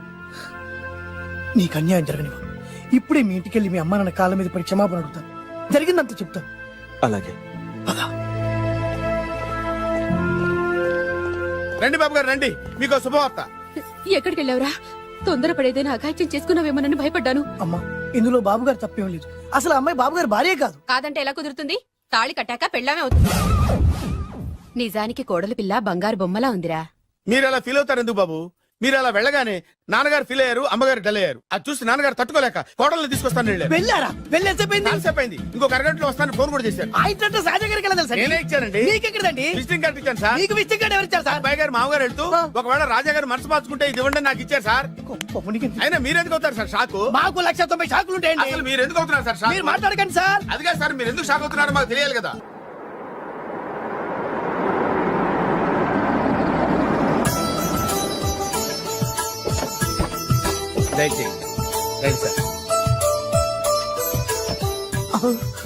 నీకు అన్యాయం జరగనివ్వ. ఇప్పుడే మీ ఇంటికెళ్ళి మీ అమ్మ నాన్న కాళ్ళ మీద పడి క్షమాపణ అడుగుతాను. జరిగిందంత చెప్తాను. అలాగే. రండి బాబు గారు, రండి. మీకు శుభవార్త. ఎక్కడికి వెళ్ళావురా? తొందరపడేదైనా అఘాయిత్యం చేసుకున్నావేమోనని భయపడ్డాను. అమ్మా, ఇందులో బాబుగారు తప్పేం లేదు. అసలు అమ్మాయి బాబుగారు భార్యే కాదు. కాదంటే ఎలా కుదురుతుంది? తాళి కట్టాక పెళ్ళామే అవుతుంది. నిజానికి కోడలి పిల్ల బంగారు బొమ్మలా ఉందిరా. మీరు అలా ఫీల్ అవుతారు ఎందుకు బాబు? మీరు అలా వెళ్ళగానే నాన్నగారు ఫీల్ అయ్యారు, అమ్మగారు డల్ అయ్యారు. అది చూసి నాన్నగారు తట్టుకోలేక కోడల్ని తీసుకొస్తాను వెళ్ళారా? వెళ్ళేసేపోయింది. ఇంకో అరగంటలో వస్తాను ఫోన్ కూడా చేశారు. ఆ ఇంట్లో సహజ గారికి ఎలా తెలుసా? నేనే ఇచ్చానండి. మీకెక్కడండి? విజిటింగ్ కార్డు ఇచ్చాను సార్. మీకు విజిటింగ్ కార్డు ఎవరు ఇచ్చారు సార్? అబ్బాయి గారు మామగారు వెళ్తూ ఒకవేళ రాజా గారు మనసు మార్చుకుంటే ఇది ఇవ్వండి నాకు ఇచ్చారు సార్. అయినా మీరు ఎందుకు అవుతారు సార్ షాకు? మాకు 190 షాకులు ఉంటాయండి. అసలు మీరు ఎందుకు అవుతున్నారు సార్ షాక్? మీరు మాట్లాడకండి సార్. అదిగా సార్, మీరు ఎందుకు షాక్ అవుతున్నారో మాకు తెలియాలి కదా.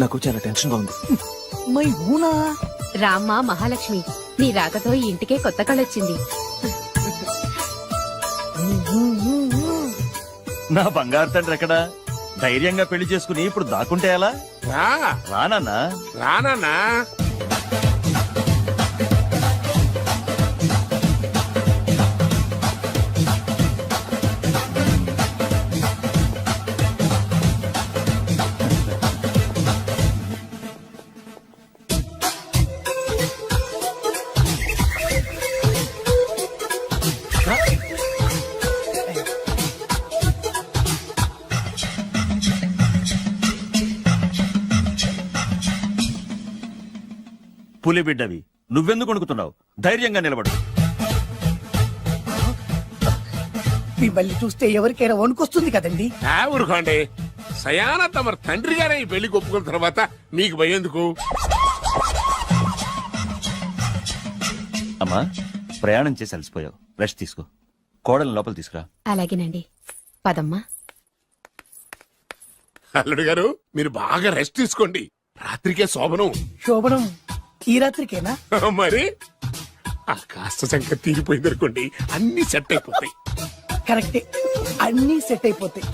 నాకు చాలా టెన్షన్ గా ఉంది. మై ఊనా రామ్మ మహాలక్ష్మి, నీ రాకతో ఈ ఇంటికే కొత్త కళొచ్చింది. నా బంగారు తండ్రి ఎక్కడా? ధైర్యంగా పెళ్లి చేసుకుని ఇప్పుడు దాక్కుంటే ఎలా? రానన్నా. రానా పులి బిడ్డవి, నువ్వెందుకు వణుకుతున్నావు? ధైర్యంగా నిలబడు. మిమ్మల్ని చూస్తే ఎవరికైనా వణుకొస్తుంది కదండి. ఊరుకోండి. సయానా తమ తండ్రి గారే ఈ పెళ్లికి ఒప్పుకున్న తర్వాత మీకు భయందుకు? అమ్మా, ప్రయాణం చేసి అలసిపోయావు, రెస్ట్ తీసుకో. కోడలు లోపల తీసుకురా. అలాగేనండి, పదమ్మా. అల్లుడు గారు, మీరు బాగా రెస్ట్ తీసుకోండి. రాత్రికే శోభనం. శోభనం ఈ రాత్రికేనా? మరి ఆ కాస్త సంఖ్య తీరిపోయింది అనుకోండి, అన్ని సెట్ అయిపోతాయి. కరెక్టే, అన్ని సెట్ అయిపోతాయి.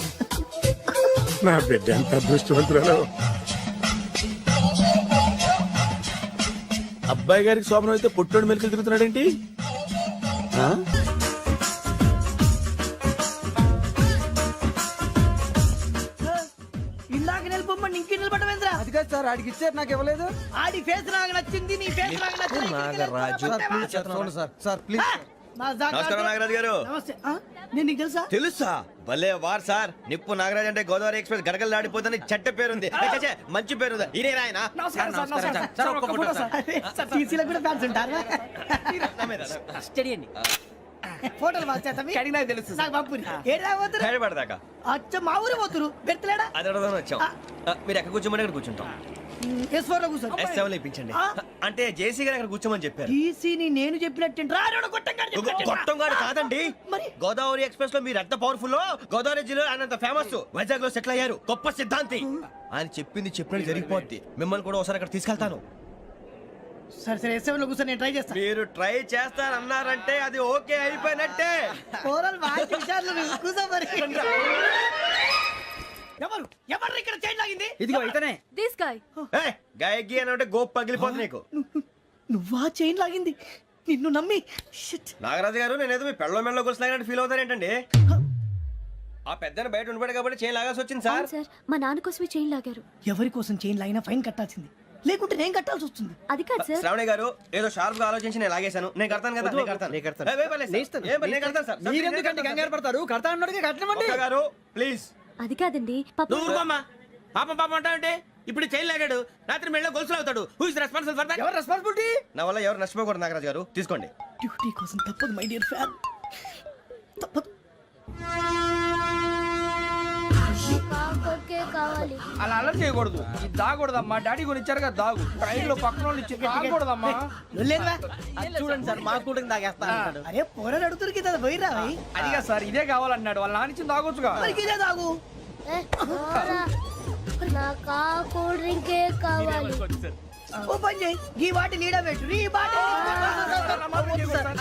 నా బిడ్డ ఎంత అదృష్టవంతురాలు. అబ్బాయి గారికి శోభనం అయితే పుట్టోడు మెలికలు తిరుగుతున్నాడేంటి? ఇందాక నిలబొమ్మని ఇంకే నిలబడమేంద్రా? అది కాదు సార్, ఆడికి ఇచ్చారు, నాకు ఇవ్వలేదు. ఆడి ఫేస్ నాకు నచ్చింది, నీ ఫేస్ నాకు నచ్చింది. Sir please. నమస్కారం నాగరాజు గారు. నమస్తే. నేను నీకు తెలుసా? తెలుసా? భలే వార్ సార్. నిప్పు నాగరాజ్ అంటే గోదావరి ఎక్స్ప్రెస్ గడగలు దాడిపోతుంది చెట్ట పేరుంది, మంచి పేరుంది. ఇదే ఆయన. టీసీలో కూడా ఫ్యాన్స్ ఉంటారా? ఫోటోలు పాస్ చేస్తాం కడిగి నాకు తెలుసు నాకు పంపుని ఏడు పోతురు హైదరాబాద్ అచ్చ మా ఊరు పోతురు పెడతలేడా అది అడగదామని వచ్చాం మీరు ఎక్కడ కూర్చోమని అక్కడ కూర్చుంటాం S4 లో కూర్చో S7 లో ఇప్పించండి అంటే జేసీ గారు అక్కడ కూర్చోమని చెప్పారు టీసీని నేను చెప్పినట్టు గొట్టం గారు కాదండి మరి? గోదావరి ఎక్స్ప్రెస్ లో మీరు ఎంత పవర్ఫుల్ గోదావరి జిల్లా ఆయన ఫేమస్ వైజాగ్ లో సెటిల్ అయ్యారు గొప్ప సిద్ధాంతి ఆయన చెప్పింది చెప్పినట్టు జరిగిపోద్ది మిమ్మల్ని కూడా ఒకసారి అక్కడ తీసుకెళ్తాను సరే సరే S7 లో కూర్చో నేను ట్రై చేస్తాను మీరు ట్రై చేస్తారన్నారంటే అది ఓకే అయిపోయినట్టే ఓవరాల్ బాగా విషయాలు కూర్చో మరి ఎవరు ఎవరు ఇక్కడ చైన్ లాగింది ఇదిగో ఇతనే దిస్ గాయ్ గాయకి అని అంటే గోప్ పగిలిపోతుంది నీకు నువ్వా చైన్ లాగింది నిన్ను నమ్మి షిట్ నాగరాజు గారు నేనేదో మీ పెళ్ళ మెళ్ళ గురిసిలాగినట్టు ఫీల్ అవుతారేంటండి ఆ పెద్దని బయట ఉండిపోయాడు కాబట్టి చైన్ లాగాల్సి వచ్చింది సార్ సార్ మా నాన్న కోసమే చైన్ లాగారు ఎవరి కోసం చైన్ లాగినా ఫైన్ కట్టాల్సింది లేకుంటే నేను కట్టాల్సి వస్తుంది అది కాదు సార్ శ్రావణి గారు ఏదో షార్ప్ గా ఆలోచించి నేను లాగేశాను నేను కడతాను కదా నేను కడతాను నేను కడతాను సార్ మీరెందుకంటే కంగారు పడతారు కడతా అన్నాడుగా కట్టమండి ఒక్క గారు ప్లీజ్ అది కాదండి పాప పాపం పాపం అంటే ఇప్పుడు చైన్ లాగాడు రాత్రి మెళ్ళ గొలుసులు అవుతాడు who is responsible for that ఎవరు రెస్పాన్సిబిలిటీ నా వల్ల ఎవరు నష్టపోకూడదు నాగరాజు గారు తీసుకోండి డ్యూటీ కోసం తప్పదు మై డియర్ ఫ్యాన్ తప్పదు కావాలి అలా అలర్ చేయకూడదు ఇది దాగకూడదమ్మా డాడీ కొని ఇచ్చారు కదా దాగు ట్రైన్ లో పక్కన వాళ్ళు ఇచ్చి దాగకూడదమ్మా చూడండి సార్ మా కూడా తాగేస్తా అరే పోరాడు అడుగుతారు కదా పోయిరా అదిగా సార్ ఇదే కావాలన్నాడు వాళ్ళ నాన్న ఇచ్చింది తాగొచ్చుగా మరి ఇదే తాగు నాకు కూల్ డ్రింకే కావాలి ఓ పని చేయి ఈ బాటి లీడ పెట్టు ఈ బాటి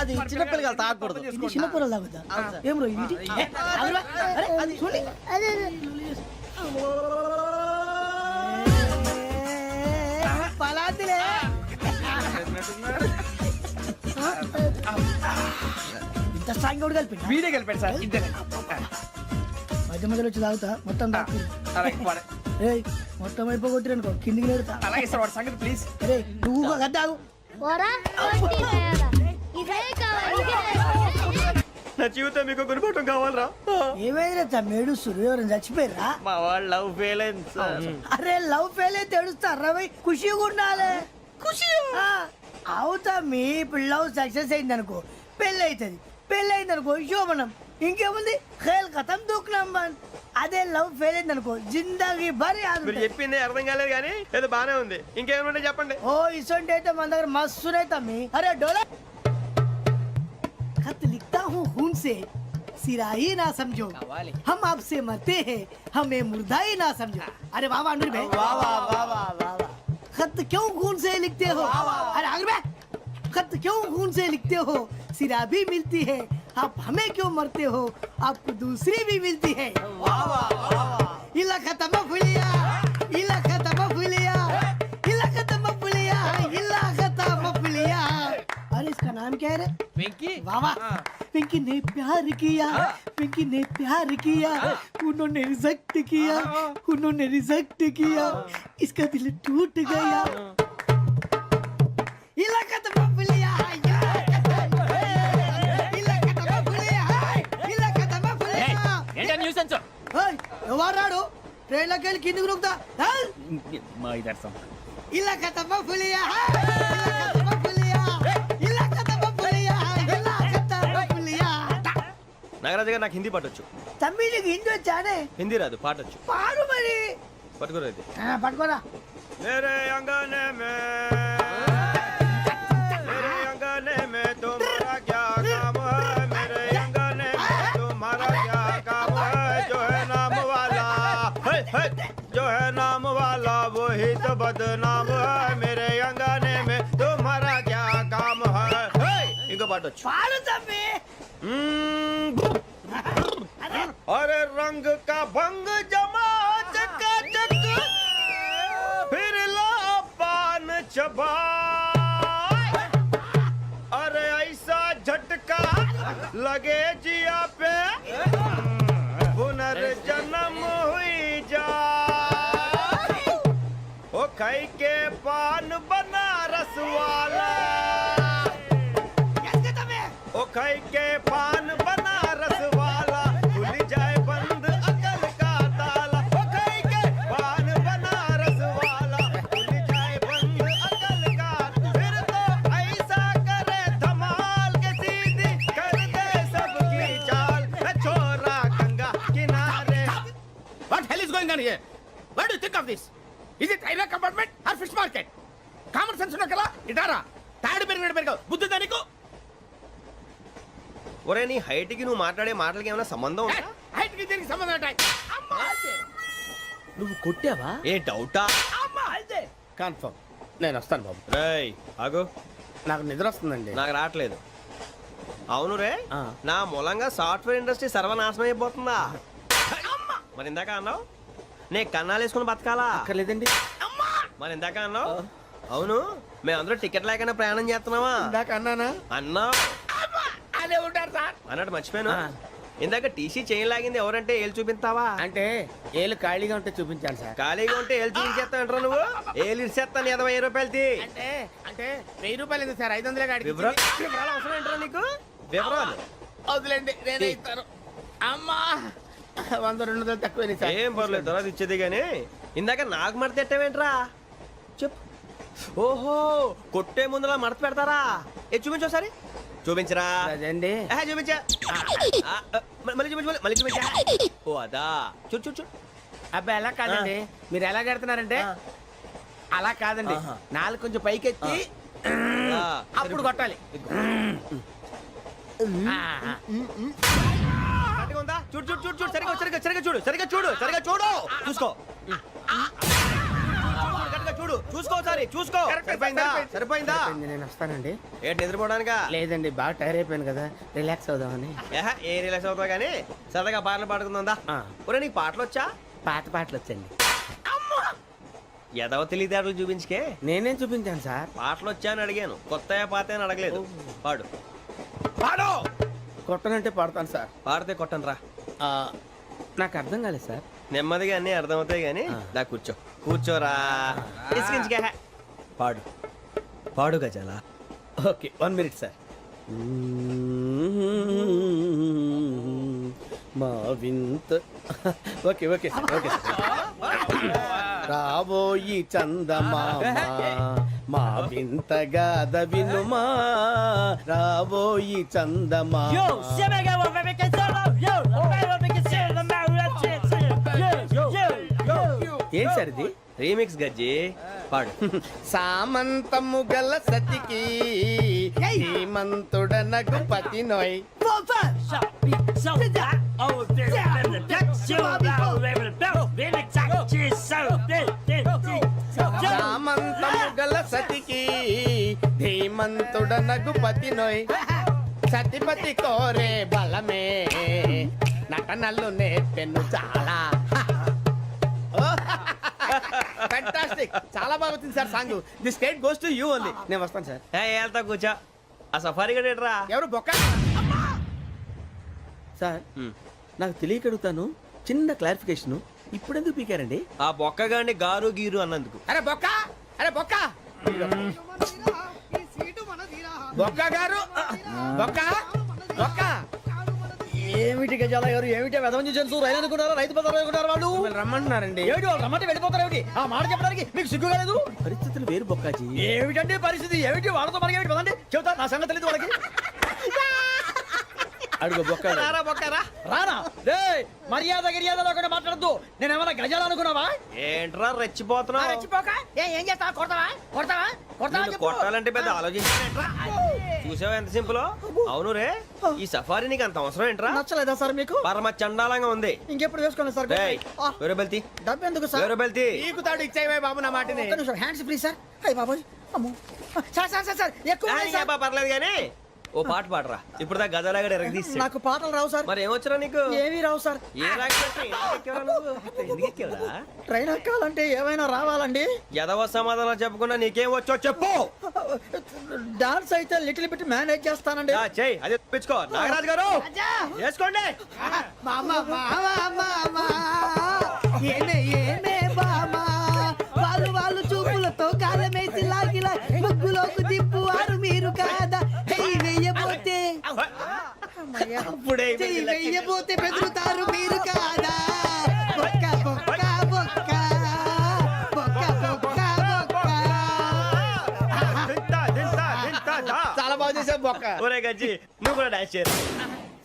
అది చిన్నపిల్లలు తాగకూడదు ఇది చిన్న పొరలు తాగుతా ఏం రో ఇది అరే అది చూడి పలాతిలే ఇంత స్ట్రాంగ్ కూడా కలిపి వీడే కలిపాడు సార్ ఇద్దరే మధ్య మధ్యలో వచ్చి తాగుతా మొత్తం తాగు ఏయ్ మొత్తం అయిపోగొట్టిరు అనుకో కిందికి నేడుతా అలాగే సార్ వాడి సంగతి ప్లీజ్ అరే నువ్వు గద్ద తాగు నా జీవితం మీకు గురిపటం కావాలరా ఏమైనా తమ్మేడు ఎవరైనా చచ్చిపోయిరా మా వాళ్ళు లవ్ ఫెయిల్ అయింది సార్ అరే లవ్ ఫెయిల్ అయితే ఏడుస్తారా భయ్ ఖుషిగా ఉండాలి ఖుషి అవుతా మీ ఇప్పుడు లవ్ సక్సెస్ అయింది అనుకో పెళ్ళి అవుతుంది పెళ్ళి అయింది అనుకో శోభనం ఇంకేముంది ఖేల్ కథం దూకునాం బాన్ అదే లవ్ ఫెయిల్ అయింది అనుకో జిందాగీ భారీ మీరు చెప్పింది అర్థం కాలేదు కానీ ఏదో బానే ఉంది ఇంకేమంటే చెప్పండి ఓ ఇసొంటి అయితే మన దగ్గర మస్తునే తమ్మి అరే డోలా खत लिखता हूँ खून से सिरा ही ना समझो हम आपसे मरते हैं हमें मुर्दा ही ना समझो अरे वाह वाह भाई वाह वाह वाह वाह वाह खत क्यों खून से लिखते हो अरे आगे भाई खत क्यों खून से लिखते हो सिरा भी मिलती है आप हमें क्यों मरते हो आपको दूसरी भी मिलती है वाह वाह वाह इला खत्म फुलिया इला खत्म फुलिया इला खत्म फुलिया इला खत्म फुलिया अरे इसका नाम क्या है रे వెంకీ वाह वाह पिंकी ने प्यार किया पिंकी ने प्यार किया उन्होंने रिजेक्ट किया उन्होंने रिजेक्ट किया इसका दिल टूट गया इलाका तो बबलिया इलाका तो बबलिया इलाका तो बबलिया ఏంటా న్యూసెన్స్ ओए ఎవరు రాడు ట్రైన్ లోకి వెళ్ళి కిందికి రుకుతా మా ఇదర్సం ఇలాకా तो बबलिया इलाका तो बबलिया इलाका तो बबलिया इलाका तो बबलिया నాగరాజు గారు నాకు హిందీ పాటొచ్చు తమ్మిడికి హిందీ వచ్చానే హిందీ రాదు పాటొచ్చు పాడు మరి పట్టుకోరు అయితే పట్టుకోరా मेरे अंगने में तुम्हारा क्या काम है मेरे अंगने में तुम्हारा क्या काम है जो है नाम वाला जो है नाम वाला वही तो बदनाम है मेरे अंगने में तुम्हारा क्या काम है इनको पाटो పాడు తమ్మి अरे रंग का भंग जमा चकाचक फिर ला पान चबा अरे ऐसा झटका लगे जिया पे पुनर्जन्म हुई जा ओ खाई के पान बनारस वाला ओ खाई के पान बनारस वाला खुल जाए बंद अकल का ताला ओ खाई के पान बनारस वाला खुल जाए बंद अकल का फिर तो ऐसा करे धमाल के सीधी कर दे ఇటారా తాడు పెరిగావు బుద్ధి దానికి ఒరే నీ హైట్ కి నువ్వు మాట్లాడే మాటలకి ఏమైనా సంబంధం ఉందా? హైట్ కి దీనికి సంబంధం ఉంటాయి నువ్వు కొట్టావా ఏ డౌటా? కన్ఫర్మ్ నేను వస్తాను బాబు రేయ్ ఆగు, నాకు నిద్ర వస్తుందండి నాకు రావట్లేదు. అవును రే, నా మూలంగా సాఫ్ట్వేర్ ఇండస్ట్రీ సర్వనాశనం అయిపోతుందా? మరి ఇందాక అన్నావు నే కన్నాలు వేసుకుని బతకాలా? అక్కర్లేదండి మరి ఇందాక అన్నావు అవును మేమందరూ టికెట్ లేకుండా ప్రయాణం చేస్తున్నావా? ఇందాక అన్నానా అన్నావు అదే ఉంటారు సార్ అన్నట్టు మర్చిపోయాను. ఇందాక టీసీ చేయి లాగింది ఎవరంటే ఏళ్ళు చూపిస్తావా? అంటే ఏళ్ళు ఖాళీగా ఉంటే చూపించాను సార్ ఖాళీగా ఉంటే ఏళ్ళు చూపించేస్తావు నువ్వు? ఏళ్ళు ఇచ్చేస్తాను 20 రూపాయలది. అంటే అంటే 1000 రూపాయలు ఎందుకు సార్ 500 కాడికి వివరాలు అవసరం ఏంట్రా నీకు? వివరాలు వదిలేండి నేనే ఇస్తాను అమ్మా 100-200 తక్కువ సార్ ఏం పర్లేదు తర్వాత ఇచ్చేది గానీ ఇందాక నాకు మడత ఎట్టవేంట్రా చెప్పు. ఓహో కొట్టే ముందులా మడత పెడతారా? ఏ చూపించు ఒకసారి చూపించరా. అదండి చూపించా మళ్ళీ చూపించు మళ్ళీ చూపించా. ఓ అదా చూడు చూడు చూడు. అబ్బాయి ఎలా కాదండి మీరు ఎలా కడుతున్నారంటే అలా కాదండి నాలుగు కొంచెం పైకెత్తి అప్పుడు కొట్టాలి కరెక్ట్గా ఉందా? చూడు చూడు చూడు చూడు సరిగా సరిగా సరిగా చూడు సరిగా చూడు సరిగా చూడు చూసుకో కరెక్ట్గా చూడు చూసుకో ఒకసారి చూసుకో. సరిపోయిందా? సరిపోయిందా? నేను వస్తానండి ఏంటి నిద్రపోవడానికా? లేదండి బాగా టైర్ అయిపోయాను కదా రిలాక్స్ అవుదామని ఏ రిలాక్స్ అవుతావు కానీ సరదాగా పాటలు పాడుకుందా? ఒరే నీకు పాటలు వచ్చా? పాత పాటలు వచ్చండి ఎదవ తెలివితేటలు చూపించుకే. నేనేం చూపించాను సార్ పాటలు వచ్చా అని అడిగాను, కొత్త పాత అని అడగలేదు. పాడు పాడు. కొట్టనంటే పడతాను సార్ పాడితే కొట్టను రా. నాకు అర్థం కాలేదు సార్ నెమ్మదిగా అన్ని అర్థమవుతాయి కానీ దా కూర్చో కూర్చోరా. ఇసుకించుకే. పాడు పాడు గజాల. ఓకే 1 మినిట్ సార్ మా వింత ఓకే ఓకే సార్ ఓకే రాబోయి చందమామ మా వింతగా వినుమా రాబోయి చందమామ ఏం సార్ ఇది రీమిక్స్ గజ్జి. పాడు. సామంతము గల సతికి హేమంతుడనగు పతి నోయ్ సామంతము గల సతికి ధీమంతుడనగు పతి నోయ్ సతిపతి కోరే బలమే నటనలు నేర్పెను చాలా. ఫ్యాంటాస్టిక్ చాలా బాగా వచ్చింది sir song. The state goes to you only. నేను వస్తాను సార్. వెళ్తా కూర్చో. ఆ సఫారీ గడేట్రా ఎవరు బొక్క సార్ నాకు తెలియక అడుగుతాను చిన్న క్లారిఫికేషన్ ఇప్పుడెందుకు పీకారండి? ఆ బొక్కగాండి గారు గీరు అన్నందుకు. అరే బొక్క అరే బొక్క బొక్క గారు బొక్క బొక్క ఏమిటి గజాల గారు ఏమిటి వెదవం చూసాను రైలు అనుకున్నారా రైతు బజార్ అనుకున్నారు వాళ్ళు రమ్మంటున్నారండి. ఏమిటి వాళ్ళు రమ్మంటే వెళ్ళిపోతారు ఏమిటి ఆ మాట చెప్పడానికి మీకు సిగ్గు కాలేదు? పరిస్థితులు వేరు బొక్కాజీ. ఏమిటండి పరిస్థితి ఏమిటి వాళ్ళతో మనకి ఏమిటి పదండి చెబుతా నా సంగతి తెలియదు వాళ్ళకి. అడుగు బొక్క రారా బొక్కరా రానా రే మర్యాద గిర్యాద లేకుండా మాట్లాడద్దు. నేను ఏమైనా గజాలు అనుకున్నావా? ఏంట్రా రెచ్చిపోతున్నావు? రెచ్చిపోక ఏం చేస్తావా? కొడతావా కొడతావా కొడతావా నిన్ను కొట్టాలంటే పెద్ద ఆలోచించారా? చూసావా ఎంత సింపుల్. అవును రే ఈ సఫారీ నీకు అంత అవసరం ఏంట్రా? నచ్చలేదా సార్ మీకు? పరమ చండాలంగా ఉంది. ఇంకెప్పుడు వేసుకోండి సార్. వేరే బెల్తి డబ్బు ఎందుకు సార్? వేరే బెల్తి నీకు తాడు ఇచ్చేవే బాబు నా మాటని. Hands free sir. అయ్యి బాబోయ్ అమ్మో సార్ సార్ సార్ సార్ ఎక్కువ ఉన్నాయి సార్. పర్లేదు కానీ ఓ పాట పాడరా. ఇప్పుడు దా గదలాగడ ఎరగదీసి. నాకు పాటలు రావు సార్. మరి ఏమొచ్చరా నీకు? ఏమీ రావు సార్. ఏ ఎందుకు ఎక్కేవరా? ట్రైన్ ఎక్కాలంటే ఏమైనా రావాలండి. ఎదవ సమాధానం చెప్పకుండా నీకేం వచ్చో చెప్పు. డాన్స్ అయితే లిటిల్ బిట్ మేనేజ్ చేస్తానండి. చెయ్యి అదే తెప్పించుకో. నాగరాజు గారు వేసుకోండి. ఏమే ఏమే బామా వాళ్ళు వాళ్ళు చూపులతో కాలమేసి లాగిలా ముగ్గులోకి దిప్పువారు మీరు కాదా? చెయ్యి వెయ్యబోతే చెయ్యి వెయ్యబోతే బెదురుతారు మీరు కాదా? బొక్క బొక్క బొక్క బొక్క బొక్క బొక్క. చాలా బాగా చేసావు బొక్క. ఒరే గజ్జి నువ్వు కూడా డాన్స్ చేయరు.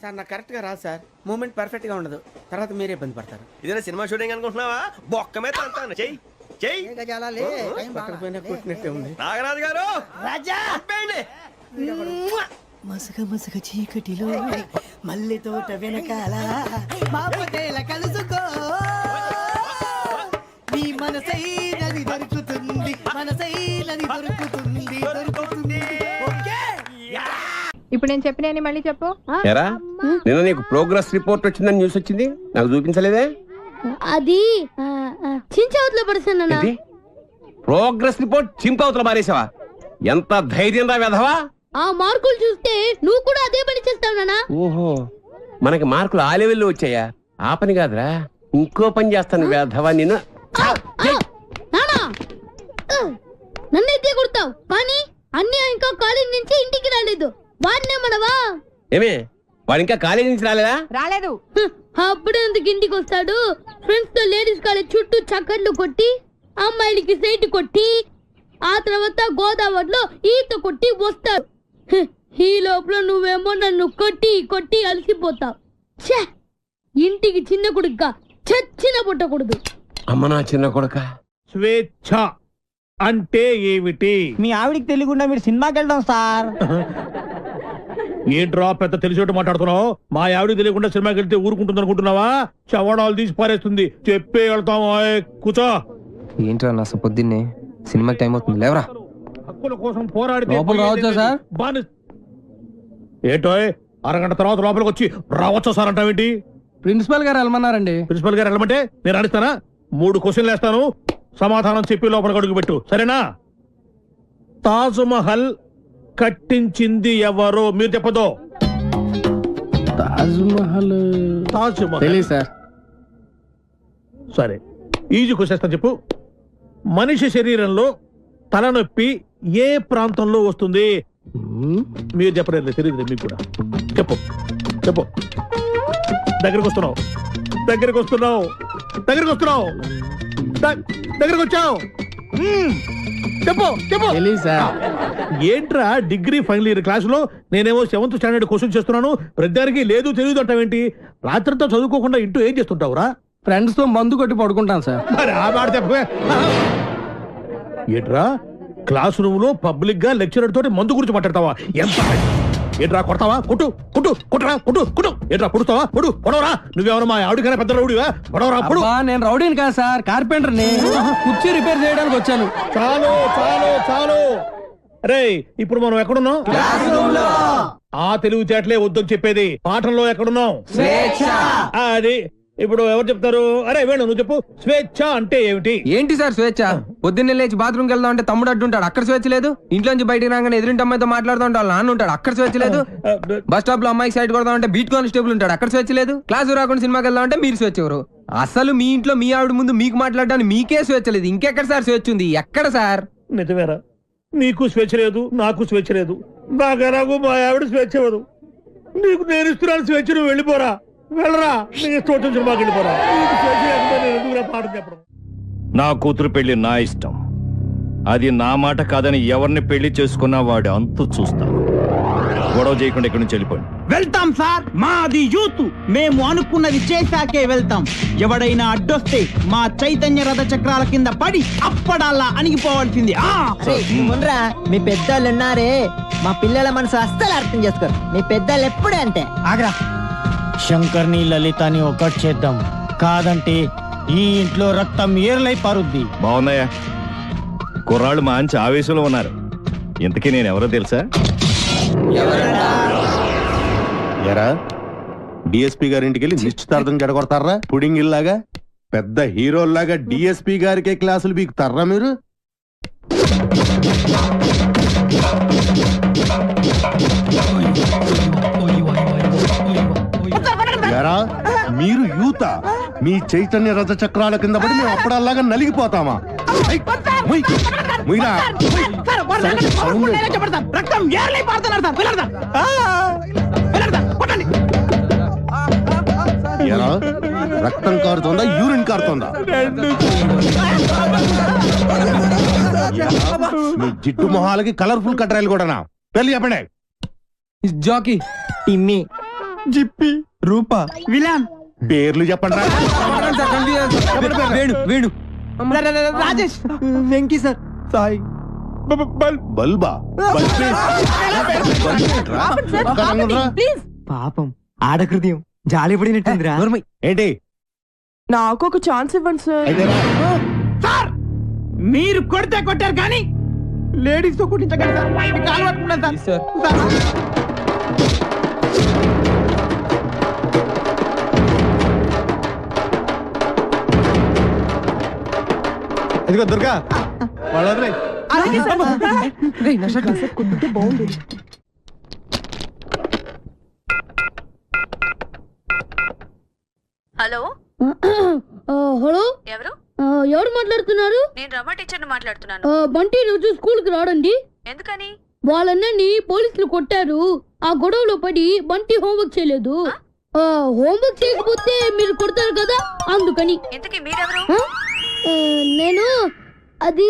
సార్ నాకు కరెక్ట్ గా రాదు సార్. మూమెంట్ పర్ఫెక్ట్ గా ఉండదు. తర్వాత మీరే ఇబ్బంది పడతారు. ఇదేనా సినిమా షూటింగ్ అనుకుంటున్నావా? బొక్క మీద అంటాను చెయ్యి. నాగరాజు గారు రాజా మసక మసక చీకటిలో మల్లె తోట వెనకాల బాపతేల కలుసుకో నీ మనసైనది దొరుకుతుంది మనసైనది దొరుకుతుంది దొరుకుతుంది ఓకే ఇప్పుడు నేను చెప్పిన మళ్ళీ చెప్పు. ఎరా నిన్న నీకు ప్రోగ్రెస్ రిపోర్ట్ వచ్చిందని న్యూస్ వచ్చింది, నాకు చూపించలేదే? అది చించవతలో పడుతున్నా. ప్రోగ్రెస్ రిపోర్ట్ చింపవతల మారేసావా? ఎంత ధైర్యం రా వెధవా! ఆ మార్కులు చూస్తే నువ్వు కూడా అదే పని చేస్తావు నానా. ఓహో, మనకి మార్కులు ఆ లెవెల్లో వచ్చాయా? ఆ పని కాదురా, ఇంకో పని చేస్తాను వెధవా నిన్ను. నానా నన్నైతే కొడతావు కానీ అన్నీ ఇంకా కాలేజ్ నుంచి ఇంటికి రాలేదు. వాడినే మనవా? ఏమే వాడు ఇంకా కాలేజీ నుంచి రాలేదా? రాలేదు. అప్పుడే ఎందుకు ఇంటికి వస్తాడు? ఫ్రెండ్స్ తో లేడీస్ కాలేజ్ చుట్టూ చక్కర్లు కొట్టి అమ్మాయిలకి సైట్ కొట్టి ఆ తర్వాత గోదావరిలో ఈత కొట్టి వస్తాడు. ఈ లోపల నువ్వేమో నన్ను కొట్టి కొట్టి అలసిపోతావు. ఛే, ఇంటికి చిన్న కొడుకుగా చచ్చిన పుట్టకూడదు. అమ్మ నా చిన్న కొడుక. స్వేచ్ఛ అంటే ఏమిటి? మీ ఆవిడికి తెలియకుండా మీరు సినిమాకి వెళ్దాం సార్. ఏంట్రా పెద్ద తెలిసేట్టు మాట్లాడుతున్నావు? మా ఆవిడికి తెలియకుండా సినిమాకి వెళ్తే ఊరుకుంటుంది అనుకుంటున్నావా? చవడాలు తీసి పారేస్తుంది. చెప్పే వెళ్తాం. కూర్చో. ఏంట్రా నా పొద్దున్నే సినిమాకి టైం అవుతుంది, లేవరా. హక్కుల కోసం పోరాడితే లోపల రావచ్చా సార్? ఏంటో అరగంట తర్వాత లోపలికి వచ్చి రావచ్చా సార్ అంటావేంటి? ప్రిన్సిపల్ గారు వెళ్ళమన్నారండి. ప్రిన్సిపల్ గారు వెళ్ళమంటే నేను అడుగుతానా? 3 క్వశ్చన్లు వేస్తాను, సమాధానం చెప్పి లోపలికి అడుగు పెట్టు, సరేనా? తాజ్ మహల్ కట్టించింది ఎవరు? మీరు చెప్పదు. తాజ్ మహల్ తెలీదు సార్. సరే, ఈజీ క్వశ్చన్ చెప్పు. మనిషి శరీరంలో తలనొప్పి ఏ ప్రాంతంలో వస్తుంది? మీరు చెప్పలేదు, తెలియదు మీకు కూడా. చెప్పు చెప్పు. దగ్గరకు వస్తున్నావు, దగ్గరకు వస్తున్నావు, దగ్గరకు వస్తున్నావు, దగ్గరకు వచ్చావు. చెప్పు చెప్పు. తెలీదు సార్. ఏంట్రా డిగ్రీ ఫైనల్ ఇయర్ క్లాసులో నేనేమో 7th స్టాండర్డ్ క్వశ్చన్ చేస్తున్నాను, ప్రతిదానికి లేదు తెలియదు అంటావేంటి? రాత్రంతా చదువుకోకుండా ఇంటూ ఏం చేస్తుంటావురా? ఫ్రెండ్స్ తో మందు కొట్టి పడుకుంటాను సార్. మరి ఆ మాట చెప్పవే. ఏంట్రా క్లాస్ రూమ్ లో పబ్లిక్ గా లెక్చరర్ తోటి మందు గురించి మాట్లాడతావా? ఎంత ఏంట్రా కొడతావా? కొట్టు కొట్టు కొట్టరా కొట్టు కొట్టు. ఏంట్రా కొడుతావా? పొడు పొడవరా. నువ్వెవరు మా ఆవిడకైనా పెద్ద రౌడీవా? పొడవరా పొడు. నేను రౌడీని కాదు సార్, కార్పెంటర్ ని. కుర్చీ రిపేర్ చేయడానికి వచ్చాను. చాలు చాలు చాలు. రే ఇప్పుడు మనం ఎక్కడున్నాం? ఆ తెలివితేటలే వద్దని చెప్పేది. పాఠంలో ఎక్కడున్నాం? అది ఇప్పుడు ఎవరు చెప్తారు? అరే వేణు నువ్వు చెప్పు. స్వేచ్ఛ అంటే ఏమిటి? ఏంటి సార్ స్వేచ్ఛ? పొద్దున్నే లేచి బాత్రూమ్కి వెళ్దాం అంటే తమ్ముడు అడ్డుంటాడు, అక్కడ స్వేచ్ఛ లేదు. ఇంట్లోంచి బయటికి రాగానే ఎదురింటి అమ్మాయితో మాట్లాడుతూ ఉంటాడు, వాళ్ళ నాన్న ఉంటాడు, అక్కడ స్వేచ్ఛ లేదు. బస్ స్టాప్ లో అమ్మాయికి సైడ్ కొడదాం అంటే బీట్ కానిస్టేబుల్ ఉంటాడు, అక్కడ స్వేచ్ఛ లేదు. క్లాసు రాకుండా సినిమాకి వెళ్దాం అంటే మీరు స్వేచ్ఛ ఎవరు? అసలు మీ ఇంట్లో మీ ఆవిడ ముందు మీకు మాట్లాడడానికి మీకే స్వేచ్ఛ లేదు, ఇంకెక్కడ సార్ స్వేచ్ఛ ఉంది? ఎక్కడ సార్? నిజమేరా, నీకు స్వేచ్ఛ లేదు, నాకు స్వేచ్ఛ లేదు. నాకు మా ఆవిడ స్వేచ్ఛ ఇవ్వదు. నీకు నేను ఇస్తున్నాను స్వేచ్ఛ, నువ్వు వెళ్ళిపోరా. వెళ్ళరా, నీకు ఇష్టం వచ్చిన సినిమాకి వెళ్ళిపోరా. పాఠం చెప్పడం. నా కూతురు పెళ్లి నా ఇష్టం, అది నా మాట కాదని ఎవరిని పెళ్లి చేసుకున్నా వాడు అంతు చూస్తాను. గొడవ చేయకుండా ఇక్కడి నుంచి వెళ్ళిపోండి. వెళ్తాం సార్, మాది యూత్, మేము అనుకున్నది చేశాకే వెళ్తాం. ఎవడైనా అడ్డొస్తే మా చైతన్య రథ చక్రాల కింద పడి అప్పడాలా అణిగిపోవాల్సింది. మీ పెద్దోళ్ళు ఉన్నారే, మా పిల్లల మనసు అస్సలు అర్థం చేసుకోరు. మీ పెద్దలు ఎప్పుడే అంతే. ఆగ్రా, శంకర్ని లలితని ఒకటి చేద్దాం, కాదంటే ఈ ఇంట్లో రక్తం ఏర్లై పారుద్ది. బాగున్నాయా? కుర్రాళ్ళు మంచి ఆవేశంలో ఉన్నారు. ఇంతకీ నేను ఎవరో తెలుసా? ఎరా డిఎస్పీ గారింటికి వెళ్ళి నిశ్చితార్థం జడగొడతారా? పుడింగ్ ఇల్లాగా పెద్ద హీరోల్లాగా డిఎస్పీ గారికే క్లాసులు బీకుతారా మీరు? ఎరా మీరు యూత, మీ చైతన్య రథ చక్రాల కింద పడి మేము అప్పుడల్లాగా నలిగిపోతామా? రక్తం ఏర్లై పారుతున్నారు సార్. ఎరా రక్తం కారుతోందా, యూరిన్ కారుతోందా? మీ జిట్టు మొహాలకి కలర్ఫుల్ కట్రాయలు కూడానా? పెళ్లి చెప్పండి. జాకీ, టిమ్మి, జిప్పి, రూపా, విలాన్ పేర్లు చెప్పండి. వేణు వేణు రాజేష్ వెంకీ సార్ సాయి బల్బా పాపం ఆడ హృదయం జాలి పడినట్టుందిరా ఏంటి నాకు ఒక ఛాన్స్ ఇవ్వండి సార్. మీరు కొడితే కొట్టారు కానీ లేడీస్ తో కుట్టించగలరు సార్. మీకు కాలు పట్టుకున్నాను సార్. ఇదిగో దుర్గా వాళ్ళ హలో హలో ఎవరు? ఎవరు మాట్లాడుతున్నారు? నేను రమా టీచర్ మాట్లాడుతున్నాను. బంటి రోజు స్కూల్ కి రాడండి. ఎందుకని? వాళ్ళన్నీ పోలీసులు కొట్టారు. ఆ గొడవలో పడి బంటి హోంవర్క్ చేయలేదు. హోంవర్క్ చేయకపోతే మీరు కొడతారు కదా, అందుకని. ఇంతకీ మీరెవరు? నేను అది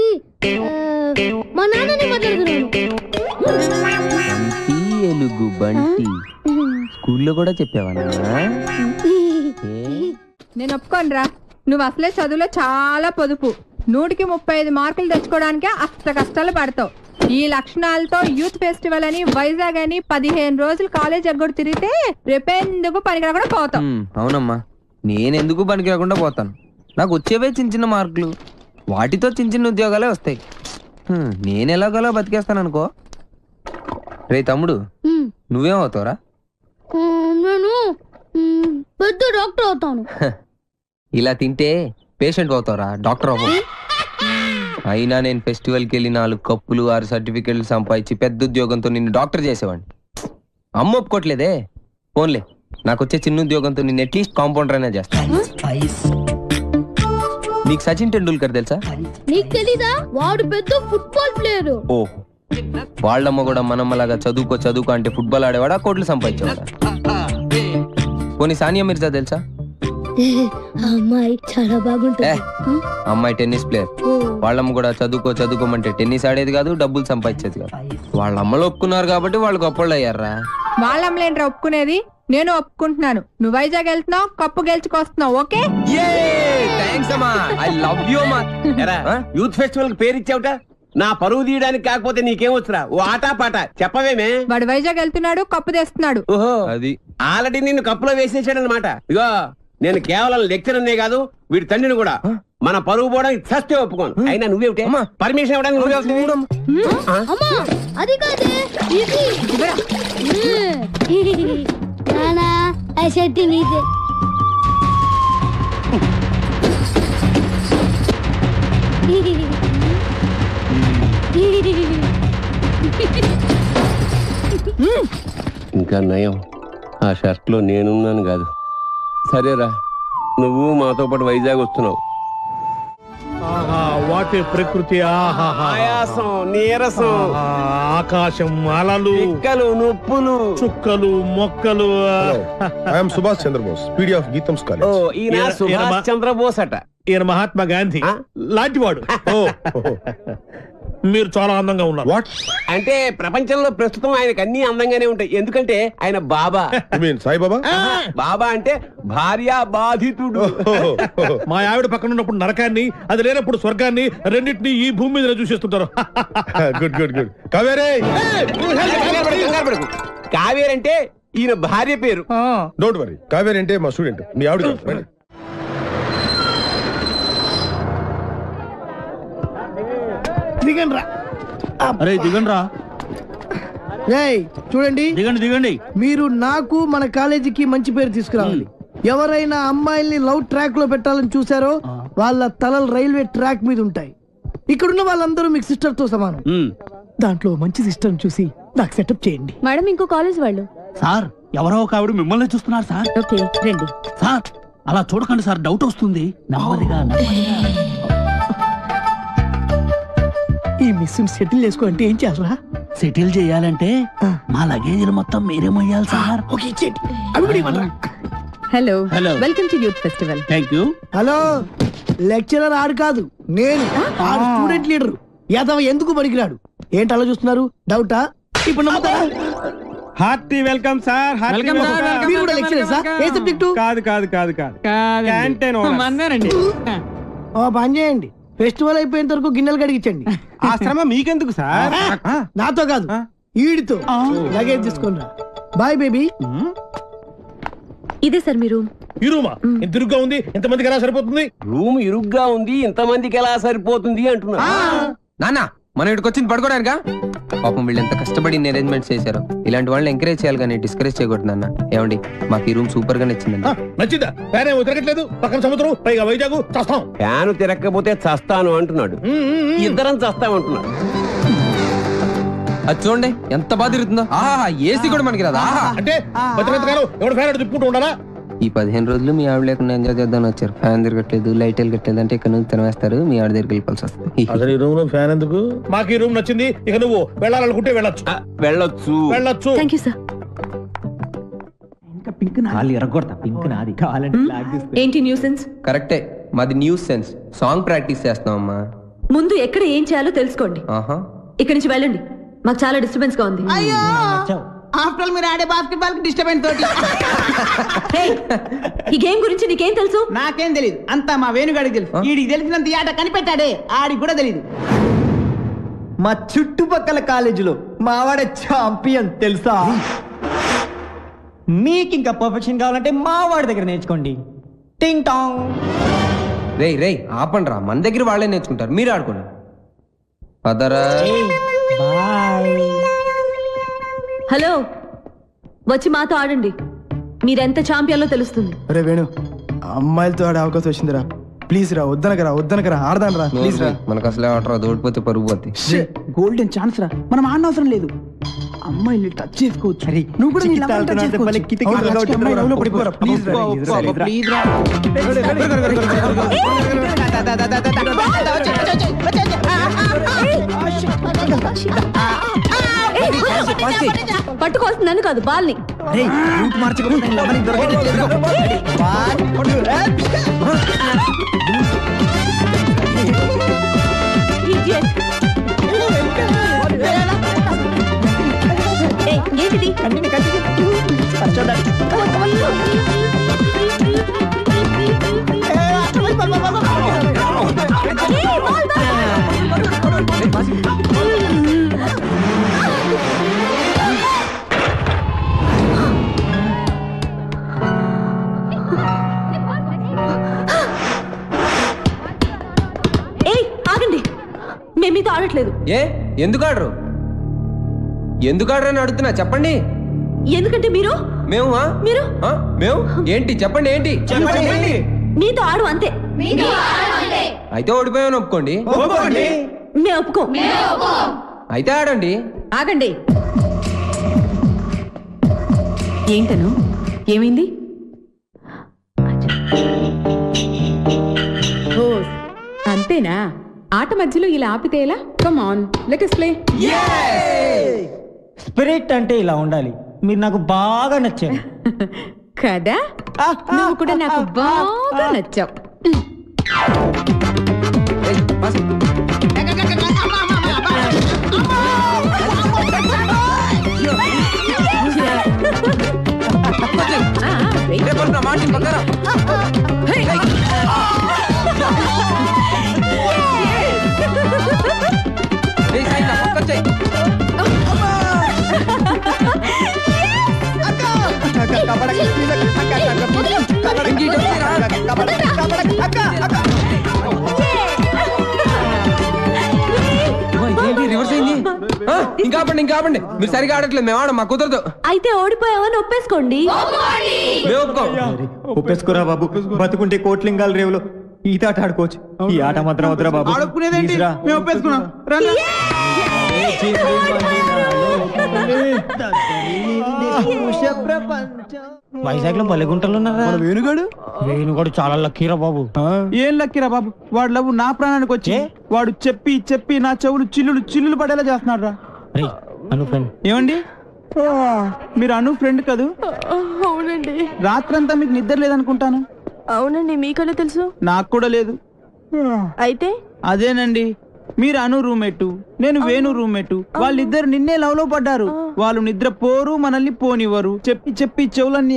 మా నాన్నని మాట్లాడుతున్నాను. ఎలుగు బంటి స్కూల్లో కూడా చెప్పావా? నేను ఒప్పుకోనరా. నువ్వు అసలే చదువులో చాలా పొదుపు. 100కి 35 మార్కులు తెచ్చుకోవడానికే అష్ట కష్టాలు పడతావు. ఈ లక్షణాలతో యూత్ ఫెస్టివల్ అని వైజాగ్ అని 15 రోజులు కాలేజ్ ఎగ్గొడు తిరిగితే రేపెందుకు పనికిరాకుండా పోతాం. అవునమ్మా, నేనెందుకు పనికి రాకుండా పోతాను. నాకు వచ్చేవే చిన్న చిన్న మార్కులు, వాటితో చిన్న చిన్న ఉద్యోగాలే వస్తాయి. నేను ఎలాగోలా బతికేస్తాను అనుకో. రే తమ్ముడు, నువ్వేం అవుతావురా? నేను పెద్ద డాక్టర్ అవుతాను. ఇలా తింటే పేషెంట్ అవుతావురా, డాక్టర్ అవ్వవు. అయినా నేను ఫెస్టివల్కి వెళ్ళి 4 కప్పులు 6 సర్టిఫికెట్లు సంపాదించి పెద్ద ఉద్యోగంతో నిన్ను డాక్టర్ చేసేవాడిని. అమ్మ ఒప్పుకోట్లేదే. ఫోన్లే, నాకు వచ్చే చిన్న ఉద్యోగంతో నిన్ను అట్లీస్ట్ కాంపౌండర్ అయినా చేస్తాను. నీకు సచిన్ టెండూల్కర్ తెలుసా? నీకు తెలీదా? వాడు పెద్ద ఫుట్బాల్ ప్లేయర్. ఓ, వాళ్ళమ్మ కూడా మనమ్మలాగా చదువుకో అంటే ఫుట్బాల్ ఆడేవాడా, కోట్లు సంపాదించేవాడా? పోనీ సానియా మిర్జా తెలుసా? అమ్మాయి చాలా బాగుంటుంది. అమ్మాయి టెన్నిస్ ప్లేయర్. వాళ్ళమ్మ కూడా చదువుకోమంటే టెన్నిస్ ఆడేది కాదు, డబ్బులు సంపాదించేది కాదు. వాళ్ళ అమ్మలు ఒప్పుకున్నారు కాబట్టి వాళ్ళు గొప్పళ్ళు అయ్యారా. వాళ్ళమ్మలేంట్రా ఒప్పుకునేది? నేను ఒప్పుకుంటున్నాను. నువ్వు వైజాగ్ వెళ్తున్నావు, కప్పు గెలుచుకొస్తున్నావు. ఓకే, ఐ లవ్ యూ అమ్మా. యూత్ ఫెస్టివల్ కి పేరు ఇచ్చావుట. నా పరువు తీయడానికి కాకపోతే నీకేం వచ్చురా? ఓ ఆటా పాట చెప్పవేమే? వాడు వైజాగ్ వెళ్తున్నాడు, కప్పు తెస్తున్నాడు. ఓహో, అది ఆల్రెడీ నిన్ను కప్పులో వేసేసాడు అనమాట. ఇగో, నేను కేవలం లెక్చరర్నే కాదు, వీడి తండ్రిని కూడా. మన పరువు పోవడానికి చస్తే ఒప్పుకోను. అయినా నువ్వేమిటే పర్మిషన్ ఇవ్వడానికి నువ్వే అమ్మా అది కాదే, ఇది నానా ఆ షర్ట్ నీదే. ఇంకా నయం, ఆ షర్ట్ లో నేనున్నాను కాదు. సరేరా, నువ్వు మాతో పాటు వైజాగ్ వస్తున్నావు. వాటి ప్రకృతి, ఆయాసం, నీరసం, ఆకాశం, అలలు, పిక్కలు, నొప్పులు, చుక్కలు, మొక్కలు. I'm Subhash Chandrabose, PD of GITAM's college. ఈయన సుభాష్ చంద్రబోస్ అట. ఈయన మహాత్మా గాంధీ లాంటివాడు. మీరు చాలా అందంగా ఉన్నారు. వాట్ అంటే ప్రపంచంలో ప్రస్తుతం ఆయనకు అన్ని అందంగానే ఉంటాయి. ఎందుకంటే ఆయన బాబా. సాయిబాబా? బాబా అంటే భార్య బాధితుడు. మా ఆవిడ పక్కన ఉన్నప్పుడు నరకాన్ని, అది లేనప్పుడు స్వర్గాన్ని, రెండింటినీ ఈ భూమి మీద చూసేస్తుంటారు. Good good good. కావేరే, కావేరి అంటే ఈయన భార్య పేరు. డోంట్ వరీ, కావేరి అంటే మా స్టూడెంట్, మీ ఆవిడ. దిగండి రా. అరే దిగండి రా. చూడండి, దిగండి. మీరు నాకు మన కాలేజీకి మంచి పేరు తీసుకురావాలి. ఎవరైనా అమ్మాయిల్ని లవ్ ట్రాక్ లో పెట్టాలని చూసారో వాళ్ళ తలలు రైల్వే ట్రాక్ మీద ఉంటాయి. ఇక్కడున్న వాళ్ళందరూ మీకు సిస్టర్ తో సమానం. దాంట్లో మంచి సిస్టర్ చూసి నాకు సెటప్ చేయండి. మేడం, ఇంకో కాలేజ్ వాళ్ళు. సార్, ఎవరో ఒక ఆవిడ మిమ్మల్ని చూస్తున్నారు సార్. ఓకే, రండి. సార్, అలా చూడకండి సార్, డౌట్ వస్తుంది. నెమ్మదిగా. ఈ మిస్ సెటిల్ చేసుకో అంటే ఏం చేయాలరా? సెటిల్ చేయాలంటే మా లగేజ్ మొత్తం మీరే మొయ్యాలి సార్. ఓకే, ఇచ్చేయండి. అవి కూడా ఇవ్వండి. Hello, hello, welcome to youth festival. Thank you. Hello, lecturer ఆడు కాదు, నేను ఆడు స్టూడెంట్ లీడర్. యాదవ ఎందుకు పనికిరాడు? ఏంటి అలా చూస్తున్నారు? డౌటా? ఇప్పుడు నమ్ముతారా? Hearty welcome sir. మీరు కూడా లెక్చరర్ సార్? ఏ సబ్జెక్టు? కాదు క్యాంటీన్ ఓ పని చేయండి, ఫెస్టివల్ అయిపోయేంత వరకు గిన్నెలు కడిగించండి. ఆ శ్రమ మీకెందుకు సార్? నాతో కాదు, ఈడితో. లగేజ్ తీసుకుని రా. Bye baby. ఇదే సార్ మీరు ఈ రూమా ఇంత ఇరుగ్గా ఉంది, ఎంతమందికి ఎలా సరిపోతుంది? రూమ్ ఇరుగ్గా ఉంది, ఇంతమందికి ఎలా సరిపోతుంది అంటున్నా. నాన్న మనం ఇక్కడికి వచ్చింది పడుకోవడానికా? పాపం వీళ్ళు ఎంత కష్టపడి అరేంజ్మెంట్స్ చేశారు. ఇలాంటి వాళ్ళని ఎంకరేజ్ చేయాలి కానీ డిస్కరేజ్ చేయకూడదు నాన్న. ఏమండి మాకు ఈ రూమ్ సూపర్ గా నచ్చిందండి. నచ్చిందా? ఫ్యాన్ ఏమో తిరగట్లేదు, పక్కన సముద్రం, పైగా వైజాగ్, చస్తాం. ఫ్యాన్ తిరగకపోతే చస్తాను అంటున్నాడు, ఇద్దరం చస్తామంటున్నాడు. అది చూడండి ఎంత బాగా తిరుగుతుందో. ఆహా ఏసీ కూడా మనకి రాదా? అంటే ఎవడు ఫ్యాన్ తిప్పుకుంటూ ఉండాలా? ఈ 15 రోజులు మీ ఆవిడ లేకుండా ఎంజాయ్ చేద్దాం వచ్చారు. ఫ్యాన్ తిరగట్లేదు, లైట్ వెళ్ళగట్లేదు అంటే ఇక్కడ నుంచి తినవేస్తారు. మీ ఆవిడ దగ్గరికి వెళ్ళిపోవాల్సి వస్తుంది. అసలు ఈ రూమ్ లో ఫ్యాన్ ఎందుకు? మాకు ఈ రూమ్ నచ్చింది. ఇక నువ్వు వెళ్ళాలనుకుంటే వెళ్ళొచ్చు. వెళ్ళొచ్చు. Thank you sir. ఏంటి న్యూసెన్స్? కరెక్టే, మాది న్యూస్ సెన్స్. సాంగ్ ప్రాక్టీస్ చేస్తున్నాం అమ్మా. ముందు ఎక్కడ ఏం చేయాలో తెలుసుకోండి. ఆహా ఇక్కడి నుంచి వెళ్ళండి, మాకు చాలా డిస్టర్బెన్స్ గా ఉంది. ఆఫ్టర్ మీరు ఆడే బాస్కెట్బాల్ కి డిస్టర్బెన్స్ తోటి. ఈ గేమ్ గురించి నీకేం తెలుసు? నాకేం తెలియదు, అంతా మా వేణుగాడికి తెలుసు. వీడికి తెలిసినంత ఈ ఆట కనిపెట్టాడే, ఆడికి కూడా తెలియదు. మా చుట్టుపక్కల కాలేజీలో మావాడే ఛాంపియన్ తెలుసా? మీకు ఇంకా పర్ఫెక్షన్ కావాలంటే మావాడి దగ్గర నేర్చుకోండి. టింగ్ టాంగ్. రే ఆపండి రా, మన దగ్గర వాళ్ళే నేర్చుకుంటారు, మీరు ఆడుకోండి. పదరా. హలో, వచ్చి మాతో ఆడండి. మీరెంత ఛాంపియన్లో తెలుస్తుంది. అరే వేణు, అమ్మాయిలతో ఆడే అవకాశం వచ్చిందిరా. ప్లీజ్ రా, వద్దనకరా ఆడదాం రా. ప్లీజ్ రా. మనకు అసలే ఆట రాదు, ఓడిపోతే పరుగు పోద్ది. గోల్డెన్ ఛాన్స్ రా, మనం ఆడనవసరం లేదు. అమ్మాయిని టచ్ చేసుకోవచ్చు. నువ్వు కూడా నీ లవర్ టచ్ చేసుకోవచ్చు. ప్లీజ్ రా. పట్టుకోవాల్సింది నన్ను కాదు, బాల్ని. ఏంటిది? ఆగండి, మేము మీతో ఆడట్లేదు. ఎందుకు ఆడరు? ఎందుకు ఆడరు అని అడుగుతున్నా, చెప్పండి. ఎందుకంటే మీరు ఏంటి చెప్పండి, ఏంటి మీతో ఆడు అంతే. అయితే ఓడిపోయామని ఒప్పుకోండి. మేము ఒప్పుకో. అయితే ఆడండి. ఆగండి. ఏంటను? ఏమైంది? అంతేనా? ఆట మధ్యలో ఇలా ఆపితే ఎలా? Come on, let us play. Spirit అంటే ఇలా ఉండాలి. మీరు నాకు బాగా నచ్చారు కదా? నువ్వు కూడా నాకు బాగా నచ్చావు. ఇంకా ఆపండి. మీరు సరిగా ఆడట్లేదు, మేము ఆడం, మాకు కుదరదు. అయితే ఓడిపోయావని ఒప్పేసుకోండి. ఒప్పేసుకోరా బాబు, బతుకుంటే కోట్లింగాల రేవులో ఈత ఆట ఆడుకోవచ్చు. ఈ ఆట మాత్రం వద్దురా బాబు. వైజాగ్ లో బలిగుంటలు ఉన్నారా? వేణుగాడు చాలా లక్కీరా బాబు. ఏం లక్కీరా బాబు, వాడు లవ్ నా ప్రాణానికి వచ్చి వాడు చెప్పి నా చెవులు చిల్లులు పడేలా చేస్తున్నాడు రా. ఏమండి, మీరు అను ఫ్రెండ్ కదూ? అవునండి. రాత్రంతా మీకు నిద్ర లేదనుకుంటాను. అవునండి, మీకలా తెలుసు? నాకు కూడా లేదు. అయితే అదేనండి, మీరు అను రూమ్మేట్, నేను వేణు రూమ్మేట్. వాళ్ళిద్దరు నిన్నే లవ్ లో పడ్డారు. వాళ్ళు నిద్ర పోరు, మనల్ని పోనివ్వరు. చెప్పి చెవులన్నీ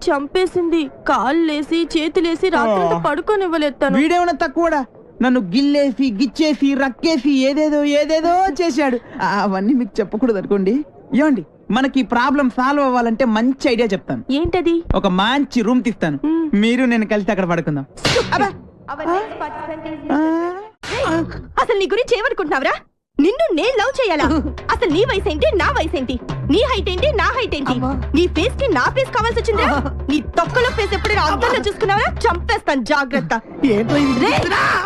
చంపేసింది. కాళ్ళేసి చేతులేసి రాత్రంతా పడుకోనివ్వలేదు. వీడేమన్నా తక్కువడా? నన్ను గిల్లేసి గిచ్చేసి రక్కేసి ఏదేదో చేశాడు. అవన్నీ మీకు చెప్పకూడదు అనుకోండి. ఏమండి, మనకి ప్రాబ్లం సాల్వ్ అవ్వాలంటే మంచి ఐడియా చెప్తాను. ఏంటది? ఒక మంచి రూమ్ తీస్తాను, మీరు నేను కలిసి అక్కడ పడుకుందాం. అసలు నీ గురించి ఏమనుకుంటున్నావురా? నిన్ను నేను లవ్ చేయాలా? అసలు నీ వయసు ఏంటి, నా వయసు ఏంటి? నీ హైట్ ఏంటి, నా హైట్ ఏంటి? నీ ఫేస్ కి నా ఫేస్ కావాల్సి వచ్చిందా? నీ తొక్కలో ఫేస్ ఎప్పుడైనా అద్దంలో చూసుకున్నావా? చంపేస్తాను, జాగ్రత్త.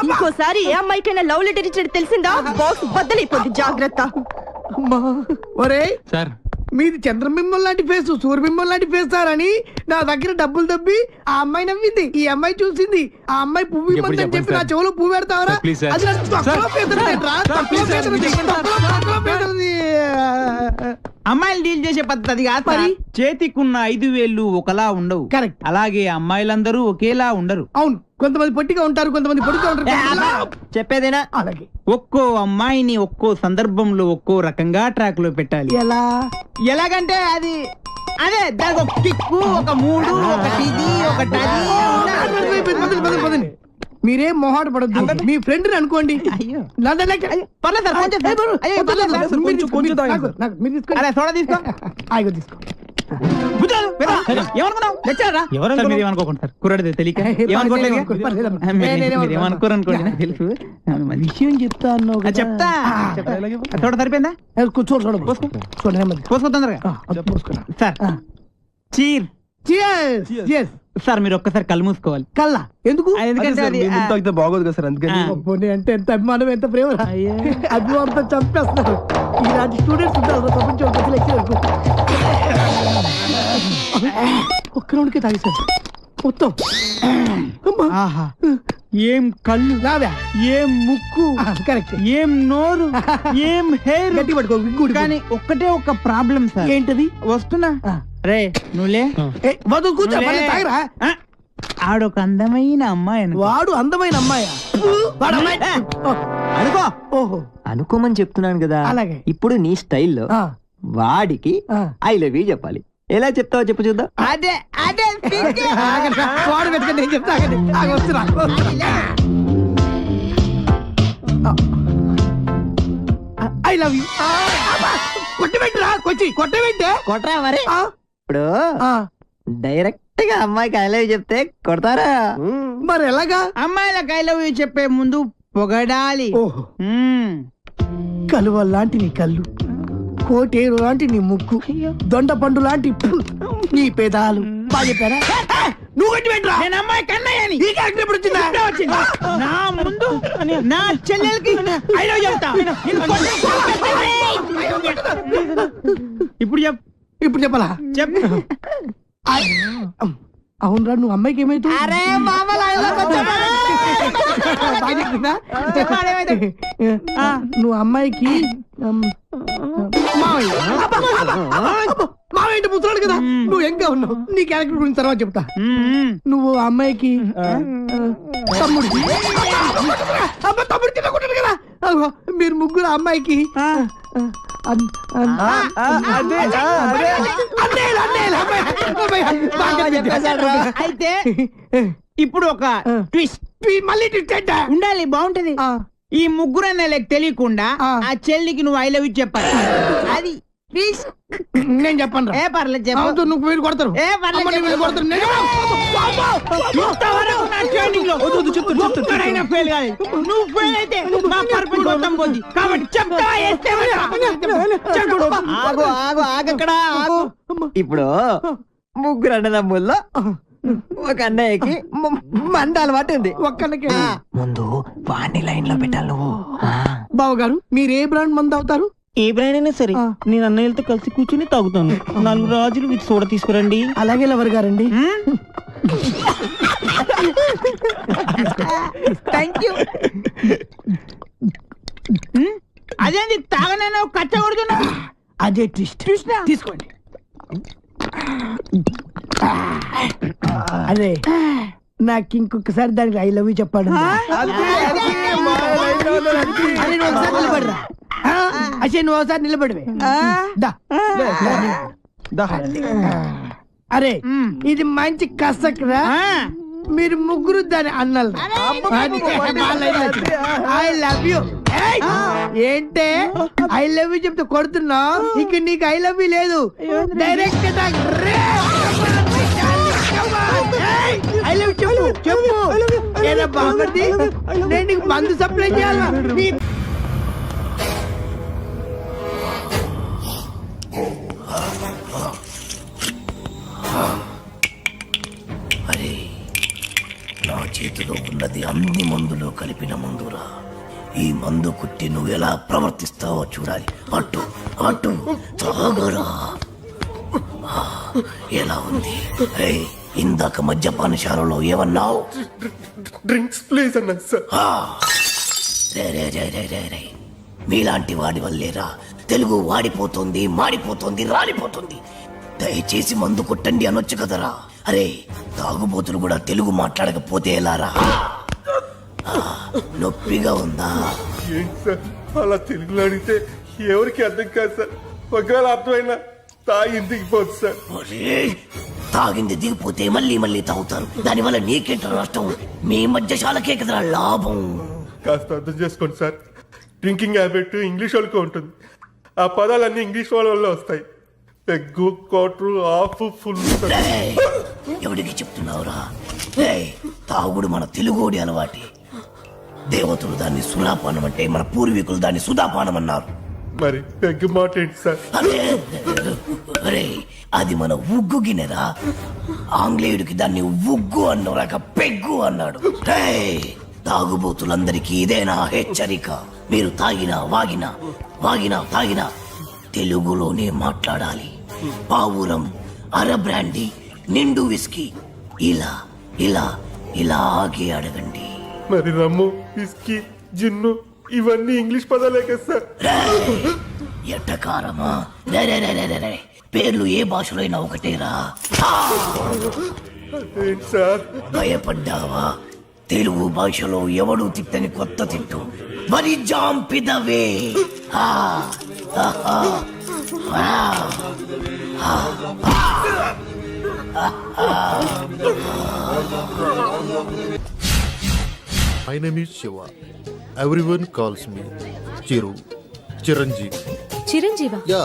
ఇంకోసారి ఏ అమ్మాయికైనా లవ్ లెటర్ ఇచ్చినట్టు తెలిసిందా, బాక్స్ బద్దలైపోద్ది, జాగ్రత్త. ఒరే సార్, మీది చంద్రబింబం లాంటి ఫేస్, సూర్యబింబం లాంటి ఫేస్ సార్ అని నా దగ్గర డబ్బులు దబ్బి ఆ అమ్మాయి నవ్వింది, ఈ అమ్మాయి చూసింది, ఆ అమ్మాయి పువ్వు ఇమ్మందని చెప్పి నా చెవులో పువ్వు పెడతావరా? అది నాకు తొక్కలో పేదరిరా, తొక్కలో పేదరిది. అమ్మాయిలు డీల్ చేసే పద్ధతి కాదు మరి. చేతికున్న 5 వేళ్ళు ఒకలా ఉండవు. కరెక్ట్. అలాగే అమ్మాయిలందరూ ఒకేలా ఉండరు. అవును, కొంతమంది పొట్టిగా ఉంటారు, కొంతమంది పొడిగా ఉంటారు. చెప్పేదేనా? అలాగే ఒక్కో అమ్మాయిని ఒక్కో సందర్భంలో ఒక్కో రకంగా ట్రాక్ లో పెట్టాలి. ఎలాగంటే అది అదే దానికి ఒక కిక్కు, ఒక మూడు, ఒకటి ఇది, ఒకటి అది. మీరేం మొహాట పడద్దు, మీ ఫ్రెండ్ అనుకోండి. కుర్రాడితే తెలియక ఏమనుకోరనుకోండి, తెలుసు. విషయం చెప్తా అన్నావు, చెప్తా. చూడ సరిపోయిందా? పోసుకో తొందరగా. Sir cheer. సార్ మీరు ఒక్కసారి కళ్ళు మూసుకోవాలి. కల్లా ఎందుకు? ఎందుకంటే అది బాగోదు కదా సార్, అందుకని. అంటే ఎంత అభిమానం, ఎంత ప్రేమ. అభిమానంతో చంపేస్తున్నారు. ఇలాంటి స్టూడెంట్స్ ఉంటారు ప్రపంచం. ఒక్క రౌండ్కే తాగేశారు మొత్తం. ఆహా, ఏం కళ్ళు, ఏం ముక్కు, కరెక్ట్, ఏం నోరు, ఏం హెయిర్. గట్టి పట్టుకో. కానీ ఒక్కటే ఒక ప్రాబ్లం సార్. ఏంటది? వస్తున్నా. రే నువ్వులే, వదులు కూర్చో. ఆడొక అందమైన అమ్మాయి. వాడు అందమైన అమ్మాయా? అనుకో. ఓహో, అనుకోమని చెప్తున్నాను కదా. అలాగే. ఇప్పుడు నీ స్టైల్లో వాడికి ఐ లవ్ యూ చెప్పాలి. ఎలా చెప్తావో చెప్పు చూద్దాం. అదే అదే వాడు వెతకండి, నేను చెప్తా. వస్తున్నా. I love you. కొట్టబెట్టరా, కొట్టబెట్టే కొట్టరా మరి. ఇప్పుడు డైరెక్ట్ గా అమ్మాయికి ఐ లవ్ యూ చెప్తే కొడతారా? మరి ఎలాగా? అమ్మాయిలకు ఐ లవ్ యూ చెప్పే ముందు పొగడాలి. కలువ లాంటి నీ కళ్ళు, కోటేరు లాంటి నీ ముక్కు, దొండ పండు లాంటి నీ పేదాలు. బాగా చెప్పారా? నువ్వు కట్టి పెట్టరా. నేను అమ్మాయి కన్నయ్యని. ఈ క్యారెక్టర్ ఎప్పుడు వచ్చిందా? నా ముందు నా చెల్లెలకి ఐ లవ్ చెప్తా. ఇప్పుడు చెప్పాలా? చెప్పు. అవునరా, నువ్వు అమ్మాయికి ఏమైతుంది? నువ్వు అమ్మాయికి మావేంటి ముసలాడు కదా, నువ్వు ఎంగా ఉన్నావు. నీ క్యారెక్టర్ గురించి తర్వాత చెప్తా. నువ్వు అమ్మాయికి తమ్ముడు. తమ్ముడు తినకుంటాడు కదా. మీరు ముగ్గురు అమ్మాయికి అయితే ఇప్పుడు ఒక ట్విస్ట్. మళ్ళీ ట్విస్ట్ ఉండాలి, బాగుంటది. ఈ ముగ్గురు అన్నయ్యలకు తెలియకుండా ఆ చెల్లికి నువ్వు ఐ లవ్ యూ చెప్పాలి. అది నేను చెప్పను. ఏ పర్లేదు చెప్పు. నువ్వు వీళ్ళు కొడతారు. ఏ పర్లేదు కొడతారు. నువ్వు ఫెయిల్ అయితే మా పర్పస్ మొత్తం పోద్ది. కాబట్టి చెప్తావా? ఆగు ఆగు ఆగక్కడ ఆగు. ఇప్పుడు ముగ్గురు అన్నదమ్ముల్లో ఒక అన్నయ్యకి మంద అలవాటు ఉంది. ఒక్కళ్ళకి ముందు వాణ్ణి లైన్ లో పెట్టాలి నువ్వు. బావగారు, మీరు ఏ బ్రాండ్ మంది అవుతారు? ఏ బ్రాండ్ అయినా సరే నేను అన్నయ్యలతో కలిసి కూర్చుని తాగుతాను. 4 రాజులు విత్ సోడా తీసుకురండి. అలాగే లవర్ గారండి. Thank you. అదేంటి తాగనైనా కచ్చ కొడుతున్నా? అదే ట్విస్ట్. తీసుకోండి. అదే నాకు ఇంకొకసారి దానికి ఐ లవ్ యూ చెప్పాడు. నిలబడరా. అసలు నువ్వు ఒకసారి నిలబడివే. అరే ఇది మంచి కసక్రా. మీరు ముగ్గురు దాని అన్నలు ఐ లవ్ యూ. ఏంటే ఐ లవ్ యూ చెప్తే కొడుతున్నా? ఇక నీకు ఐ లవ్ యూ లేదు, డైరెక్ట్ ఐ లవ్ చెప్పు చెప్పు. ఏదో బాగుంది, నేను నీకు మందు సప్లై చేయాలా? అరే, నా చేతిలో ఉన్నది అన్ని మందులో కలిపిన మందురా. ఈ మందు కుట్టి నువ్వు ఎలా ప్రవర్తిస్తావో చూడాలి. అటు అటు తాగరా. ఎలా ఉంది? ఏయ్, ఇందాక మద్యపానశాలలో ఏమన్నావు? డ్రింక్స్ ప్లీజ్ అన్నా సార్. రే మీలాంటి వాడి వల్లేరా తెలుగు వాడిపోతుంది, మాడిపోతుంది, రాలిపోతుంది. దయచేసి మందు కొట్టండి అనొచ్చు కదరా. అరే, తాగుబోతులు కూడా తెలుగు మాట్లాడకపోతే ఎలారా? నొప్పిగా ఉందా? ఏంటి సార్ అలా తెలుగులో అడిగితే ఎవరికి అర్థం కాదు సార్. ఒకవేళ అర్థమైనా తాగి దిగిపోతుంది సార్. తాగింది దిగిపోతే మళ్ళీ మళ్ళీ తాగుతారు. దానివల్ల నీకేంట నష్టం? మీ మధ్యశాలకే కదరా లాభం. కాస్త అర్థం చేసుకోండి సార్. డ్రింకింగ్ హ్యాబిట్ ఇంగ్లీష్ వాళ్ళకి ఉంటుంది. ఆ పదాలన్నీ ఇంగ్లీష్ వాళ్ళ వల్ల వస్తాయి. Peg, quarter, half, full. ఎవరికి చెప్తున్నావురా? తాగుడు మన తెలుగోడి అలవాటి. దేవతలు దాన్ని సురాపానం అంటే, మన పూర్వీకులు దాన్ని సుధాపానం అన్నారు. మరి పెగ్గు మాట ఏంటి సార్? అరే, అది మన ఉగ్గు గిన్నెరా. ఆంగ్లేయుడికి దాన్ని ఉగ్గు అన్నరాక పెగ్గు అన్నాడు. తాగుబోతులందరికీ ఇదేనా హెచ్చరిక? మీరు తాగినా తాగినా తెలుగులోనే మాట్లాడాలి. పావురం, అర బ్రాండీ, నిండు విస్కీ ఇలా ఇలా ఇలాగే అడగండి. మరి రమ్ము, విస్కీ, జిన్ను ఇవన్నీ ఇంగ్లీష్ పదాలే కదా సార్. ఎట్టకారమా? పేర్లు ఏ భాషలో అయినా ఒకటేరా. సార్ భయపడ్డావా? తెలుగు భాషలో ఎవడు తిట్టని కొత్త తిట్టు మరి జాంపిదవే. My name is Shiva. Everyone calls me Chiru. Chiranjeeva? Yeah.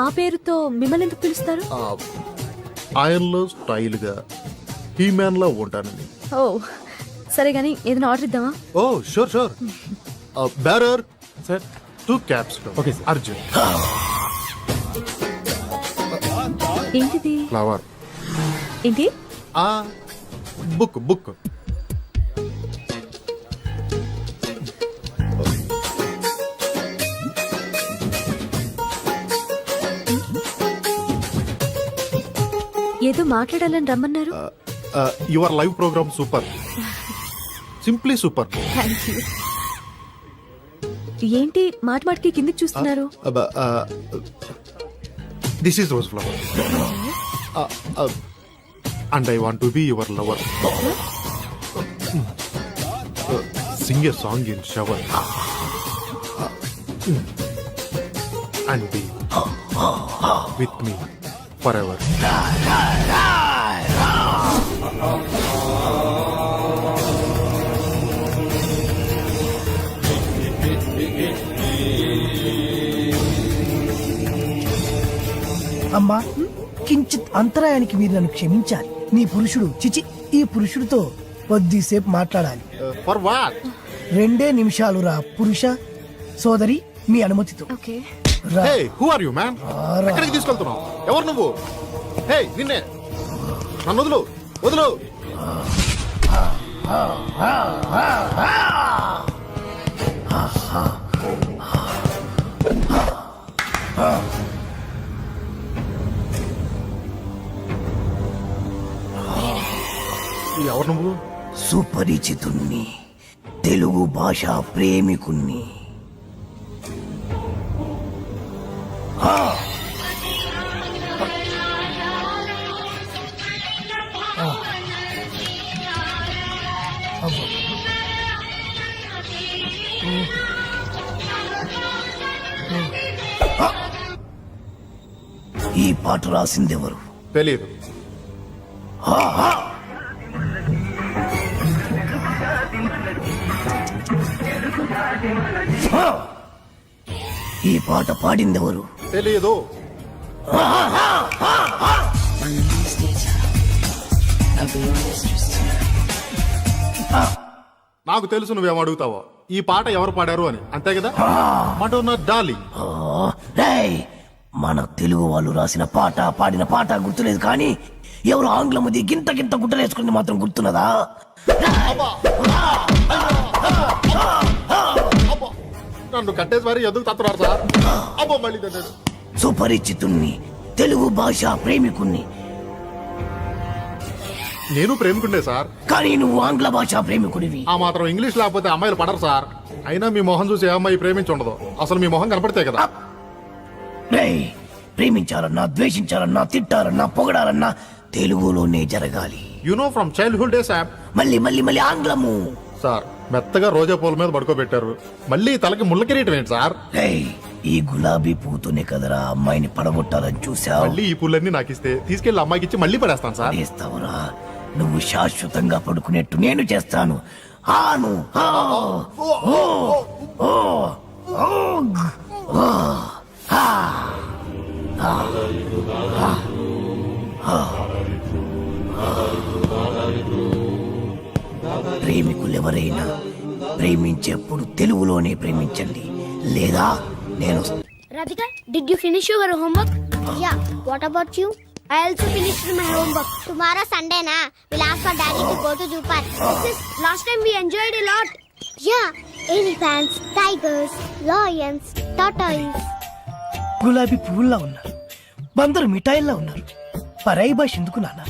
ఆ పేరుతో మిమ్మల్ని ఎందుకు పిలుస్తారు? ఆయనలో స్టైల్ గా హీ మ్యాన్ లా ఉంటానని. ఓ సరే గానీ ఏదైనా ఆర్డర్ ఇద్దామా? Oh sure. Bearer sir, 2 caps. Okay sir. Arjun. ఏంటిది? ఫ్లవర్. ఏంటి? బుక్. ఏదో మాట్లాడాలని రమ్మన్నారు. Your live programme super, simply super. Thank you. ఏంటి మాటికి కిందకి చూస్తున్నారు? This is rose flower and I want to be your lover. Sing a song in shower and be with me forever. అమ్మా, కించిత్ అంతరాయానికి మీరు నన్ను క్షమించాలి. నీ పురుషుడు చిచి ఈ పురుషుడితో కొద్దిసేపు మాట్లాడాలి. For what? 2 నిమిషాలు రా పురుష సోదరి, మీ అనుమతితో. Okay. Hey, who are you, man? ఎక్కడికి తీసుకెళ్తున్నావు? ఎవరు నువ్వు? హే, నిన్నే. నన్ను వదులు. ఎవరు నువ్వు? సుపరిచితుణ్ణి, తెలుగు భాష ప్రేమికుణ్ణి. ఈ పాట రాసిందెవరు? తెలియదు. ఈ పాట పాడిందెవరు? తెలియదు. నాకు తెలుసు నువ్వేం అడుగుతావో. ఈ పాట ఎవరు పాడారు అని, అంతే కదా? మటోనా డాలి. రేయ్, మన తెలుగు వాళ్ళు రాసిన పాట పాడిన పాట గుర్తులేదు కానీ ఎవరు ఆంగ్లముది గింత గింత గుట్టలేసుకుంది మాత్రం గుర్తున్నదా? నన్ను కట్టేసి మరి ఎందుకు తత్తున్నారు సార్? అబ్బో మళ్ళీ తట్టాడు. సుపరిచితుణ్ణి, తెలుగు భాష ప్రేమికుణ్ణి. నేను ప్రేమికుండే సార్, కానీ నువ్వు ఆంగ్ల భాష ప్రేమికుడివి. ఆ మాత్రం ఇంగ్లీష్ లేకపోతే అమ్మాయిలు పడరు సార్. అయినా మీ మొహం చూసి ఏ అమ్మాయి ప్రేమించుండదు. అసలు మీ మొహం కనపడితే కదా. రేయ్, ప్రేమించాలన్నా, ద్వేషించాలన్నా, తిట్టాలన్నా, పొగడాలన్నా తెలుగులోనే జరగాలి. You know from childhood days. మళ్ళీ మళ్ళీ మళ్ళీ ఆంగ్లము. సార్, మెత్తగా రోజా పూల మీద పడుకోబెట్టారు, మళ్ళీ తలకి ముళ్ళ కిరీటం ఏంటి సార్? రేయ్, ఈ గులాబీ పూతోనే కదరా అమ్మాయిని పడగొట్టాలని చూసావు. మళ్ళీ ఈ పూలన్నీ నాకు ఇస్తే తీసుకెళ్లి అమ్మాయికి ఇచ్చి మళ్ళీ పడేస్తాను సార్. చేస్తావురా? నువ్వు శాశ్వతంగా పడుకునేట్టు నేను చేస్తాను. ఆను ఆ, ఓ, ఓ, ఓ, ఓగ్, ఓ, ఆ, ఆ, ఆ, ఆ. ప్రేమికులెవరైనా ప్రేమించేప్పుడు తెలుగులోనే ప్రేమించండి, లేదా నేను. Radhika, did you finish your homework? Yeah. What about you? I also finished my homework. Tomorrow Sunday na, we'll ask our daddy to go to zoo park. Sis, last time we enjoyed a lot. Yeah. Elephants, tigers, lions, tortoise. గులాబీ పువ్వుల్లా ఉన్నారు, బందరు మిఠాయిల్లా ఉన్నారు. పరాయి భాష ఎందుకు నాన్న?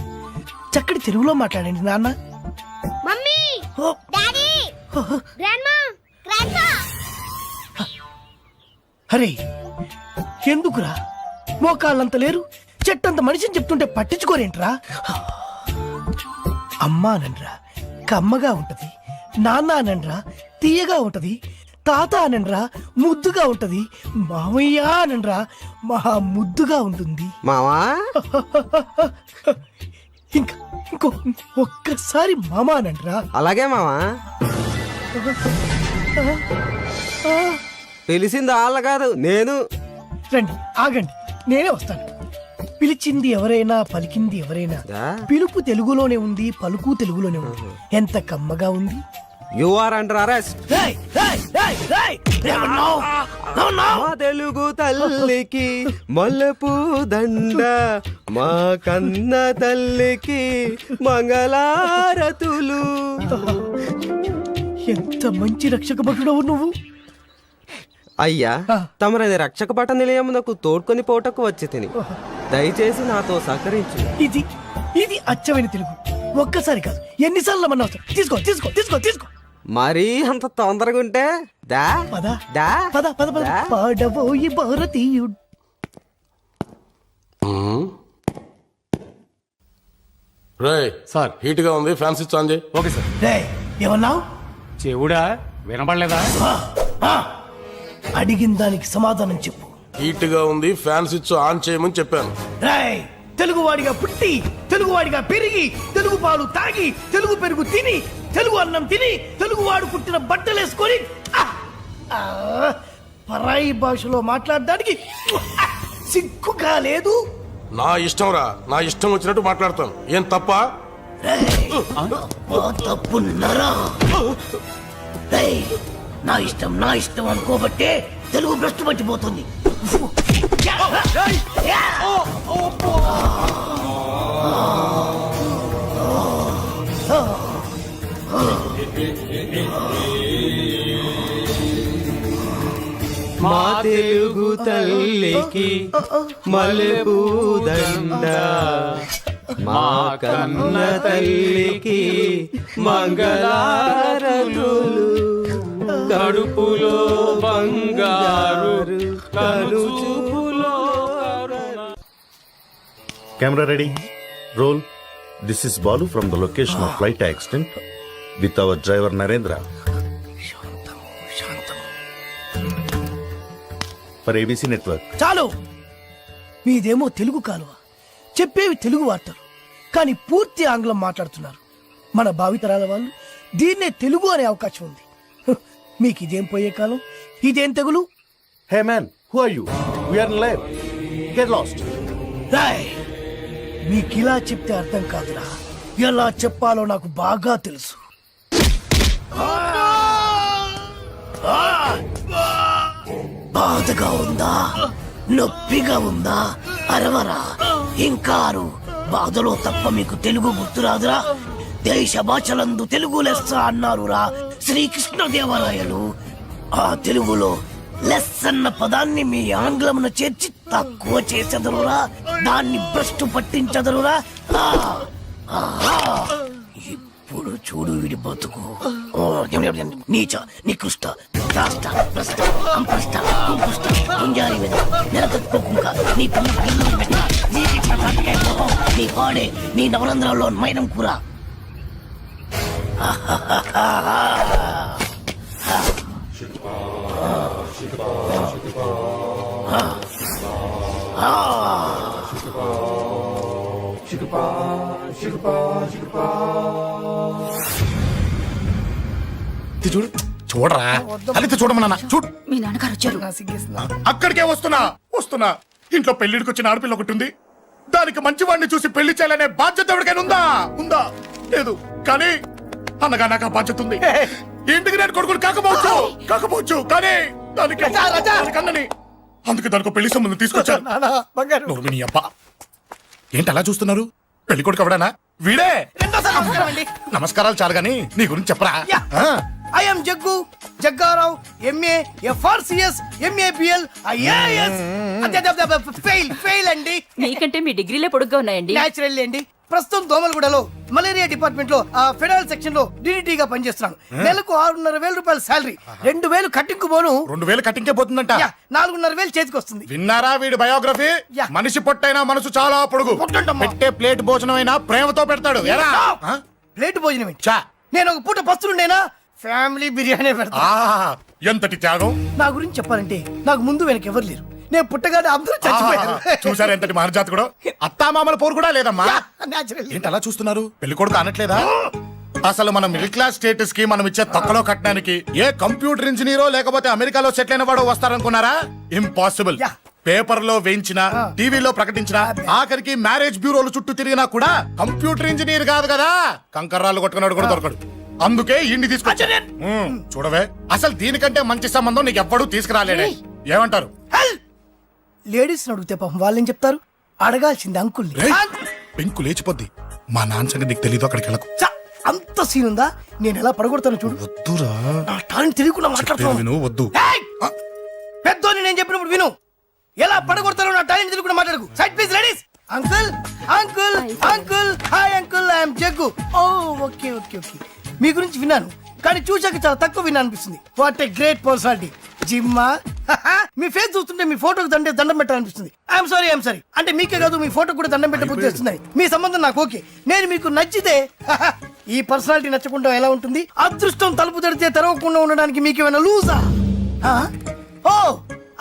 చక్కటి తెలుగులో మాట్లాడండి నాన్న. Mummy, Daddy, Grandma, Grandpa. అరే, ఎందుకురా? మోకాళ్ళంత లేరు, చెట్టంత మనిషిని చెప్తుంటే పట్టించుకోరేంట్రా? అమ్మా అనండ్రా, కమ్మగా ఉంటది. నాన్న అనండ్రా, తీయగా ఉంటది. తాత అనండ్రా, ముద్దుగా ఉంటది. మామయ్య అనండ్రా, మహా ముద్దుగా ఉంటుంది. మావా ఇంకో ఒక్కసారి మామా అనండ్రా. అలాగే మావా. పిలిచింది వాళ్ళ కాదు, నేను. రండి, ఆగండి, నేనే వస్తాను. పిలిచింది ఎవరైనా, పలికింది ఎవరైనా, పిలుపు తెలుగులోనే ఉంది, పలుకు తెలుగులోనే ఉంది. ఎంత కమ్మగా ఉంది. You are under arrest. మా తెలుగు తల్లికి మల్లెపూ దండ, మా కన్న తల్లికి మంగళారతులు. ఎంత మంచి రక్షక భటుడవు నువ్వు. అయ్యా, తమరది రక్షక భట నిలయమునకు తోడ్కొని పోటకు వచ్చి తిని దయచేసి నాతో సహకరించు. ఇది ఇది అచ్చమైన తెలుగు. ఒక్కసారి కాదు, ఎన్నిసార్లు మన అవసరం. తీసుకో తీసుకో తీసుకో తీసుకో. మరీ అంత తొందరగా ఉంటే దా పద దా పద పద పద. పాడబోయి భారతీయుడు. సార్, హీట్ గా ఉంది, ఫ్యాన్ స్విచ్ ఆన్ చేయి. Okay sir. రేయ్, ఏమన్నావు? చెవుడా, వినపడలేదా? అడిగిన దానికి సమాధానం చెప్పు. హీట్ గా ఉంది, ఫ్యాన్ స్విచ్ ఆన్ చేయమని చెప్పాను. రేయ్, తెలుగువాడిగా పుట్టి, తెలుగువాడిగా పెరిగి, తెలుగు పాలు తాగి, తెలుగు పెరుగు తిని, తెలుగు అన్నం తిని, తెలుగువాడు పుట్టిన బట్టలేసుకొని పరాయి భాషలో మాట్లాడడానికి సిగ్గుగా లేదు. నా ఇష్టం రా, నా ఇష్టం వచ్చినట్టు మాట్లాడతాను. ఏం తప్ప? తప్పున్నారా? నా ఇష్టం అనుకోబట్టే తెలుగు భ్రష్టు పట్టిపోతుంది. మా తెలుగు తల్లికి మల్లెపూ దండ, మా కన్న తల్లికి మంగళారతులు. కడుపులో బంగారు, కలుచుపులో camera ready, roll. This is Balu from the location of flight accident with our driver Narendra for ABC network. చాలు, మీదేమో తెలుగు కాలువ, చెప్పేవి తెలుగు వార్తలు, కానీ పూర్తి ఆంగ్లం మాట్లాడుతున్నారు. మన భావితరాల వాళ్ళు దీన్నే తెలుగు అనే అవకాశం ఉంది. మీకు ఇదేం పోయే కాలం, ఇదేం తెగులు? Hey man, who are you? We are in live. Get lost. Rai, మీకు ఇలా చెప్తే అర్థం కాదురా, ఎలా చెప్పాలో నాకు బాగా తెలుసు. బాధగా ఉందా, నొప్పిగా ఉందా? అరవరా, ఇంకా అరు. బాధలో తప్ప మీకు తెలుగు గుర్తురాదురా? దేశ భాషలందు తెలుగు లెస్స అన్నారురా శ్రీకృష్ణదేవరాయలు. ఆ తెలుగులో లెస్ అన్న పదాన్ని మీ ఆంగ్లమున చేర్చి తక్కువ చేసెదరురా, దాన్ని భ్రష్టు పట్టించదరురా. ఇప్పుడు చూడు వీడి బతుకు. నీచ, నికృష్ట, రాష్ట్ర, భ్రష్ట, అంపృష్ట, కుంపుష్ట, గుంజారి వెద, నెలతత్వ కుంక, నీ పిల్ల పిల్లలు పెట్ట, నీ పాడే, నీ నవరంధ్రాల్లో మైనం కూర. చూడు, చూడరా, అది చూడమన్నా. చూడు, మీ నాన్నగారు వచ్చారు. అక్కడికే వస్తున్నా. ఇంట్లో పెళ్లిడికి వచ్చిన ఆడపిల్ల ఒకటి ఉంది. దానికి మంచివాడిని చూసి పెళ్లి చేయాలనే బాధ్యత ఎవరికైనా ఉందా? లేదు. కానీ అన్నగా నాకు ఆ బాధ్యత ఉంది. ఇంటికి నేను కొడుకుని కాకపోవచ్చు కానీ దానికి అన్నని, అందుకే దానికి పెళ్లి సంబంధం తీసుకొచ్చాను. నోర్మిని అబ్బా, ఏంటి అలా చూస్తున్నారు? పెళ్లి కొడుకు ఎవడానా? వీడే. నమస్కారాలు చాలు గాని నీ గురించి చెప్పరా. I'm Jaggu, Jaggarao, MA, FRCS, MABL, IAS. Fail అండి. మీకంటే మీ డిగ్రీలే పొడుగ్గా ఉన్నాయండి. న్యాచురల్ అండి. ప్రస్తుతం దోమలగూడలో మలేరియా డిపార్ట్మెంట్ లో ఫెడరల్ సెక్షన్ లో డిడిటీ గా పనిచేస్తున్నాను. నెలకు 6,500 రూపాయల శాలరీ, 2,000 కట్టింగ్ పోను. 2,000 కట్టింకే పోతుందంట. 4,500 చేతికి వస్తుంది. విన్నారా వీడి బయోగ్రఫీ? మనిషి పొట్టైనా మనసు చాలా పొడుగు. పెట్టే ప్లేట్ భోజనం అయినా ప్రేమతో పెడతాడు. ప్లేట్ భోజనం ఏంటి? నేను ఒక పూట పస్తులుండేనా, ఫ్యామిలీ బిర్యానీ పెడతా. ఎంతటి త్యాగం! నా గురించి చెప్పాలంటే నాకు ముందు వెనక ఎవరు లేరు. నేను పుట్టగానే అందరూ చచ్చిపోయారు. చూసారు ఎంతటి మహర్జాత్ కూడా. అత్తామామల పోరు కూడా లేదమ్మా. ఏంటి అలా చూస్తున్నారు? పెళ్లి కొడుకు అనట్లేదా? అసలు మన మిడిల్ క్లాస్ స్టేటస్ కి మనం ఇచ్చే తక్కువలో కట్టడానికి ఏ కంప్యూటర్ ఇంజనీరో లేకపోతే అమెరికాలో సెటిల్ అయిన వాడు వస్తారనుకున్నారా? ఇంపాసిబుల్. పేపర్ లో వేయించిన, టీవీలో ప్రకటించిన, ఆఖరికి మ్యారేజ్ బ్యూరోలు చుట్టూ తిరిగినా కూడా కంప్యూటర్ ఇంజనీర్ కాదు కదా, కంకర్రాలు కొట్టుకున్నాడు కూడా దొరకడు. అందుకే ఇండి తీసుకొచ్చా. చూడవే, అసలు దీనికంటే మంచి సంబంధం నీకు ఎవ్వడూ తీసుకురాలేడే. ఏమంటారు? లేడీస్ అడిగితే పాపం వాళ్ళేం చెప్తారు? అడగాల్సింది అంకుల్. పెంకు లేచిపోద్ది. మా నాన్న సంగతి నీకు తెలీదు. అక్కడికి వెళ్ళకు. అంత సీన్ ఉందా? నేను ఎలా పడగొడతాను చూడు. వద్దురా, నా టాలెంట్ తెలియకుండా మాట్లాడుతున్నాను. వద్దు. పెద్దోని నేను చెప్పినప్పుడు విను. ఎలా పడగొడతారో నా టాలెంట్ తెలియకుండా మాట్లాడకు. Side please ladies. Uncle, uncle, uncle. Hi uncle, I'm Jaggu. Oh okay okay okay. మీ గురించి విన్నాను కానీ చూశాక చాలా తక్కువ విన్నా అనిపిస్తుంది. What a great personality. జిమ్మా, మీ ఫేస్ చూస్తుంటే మీ ఫోటోకి దండం పెట్టాలనిపిస్తుంది. ఐఎమ్ సారీ అంటే మీకే కాదు, మీ ఫోటో కూడా దండం పెట్టే బుద్ధి వస్తుంది. మీ సంబంధం నాకు ఓకే. నేను మీకు నచ్చితే ఈ పర్సనాలిటీ నచ్చకుండా ఎలా ఉంటుంది? అదృష్టం తలుపు తెరితే తెరవకుండా ఉండడానికి మీకేమైనా లూజా? ఓ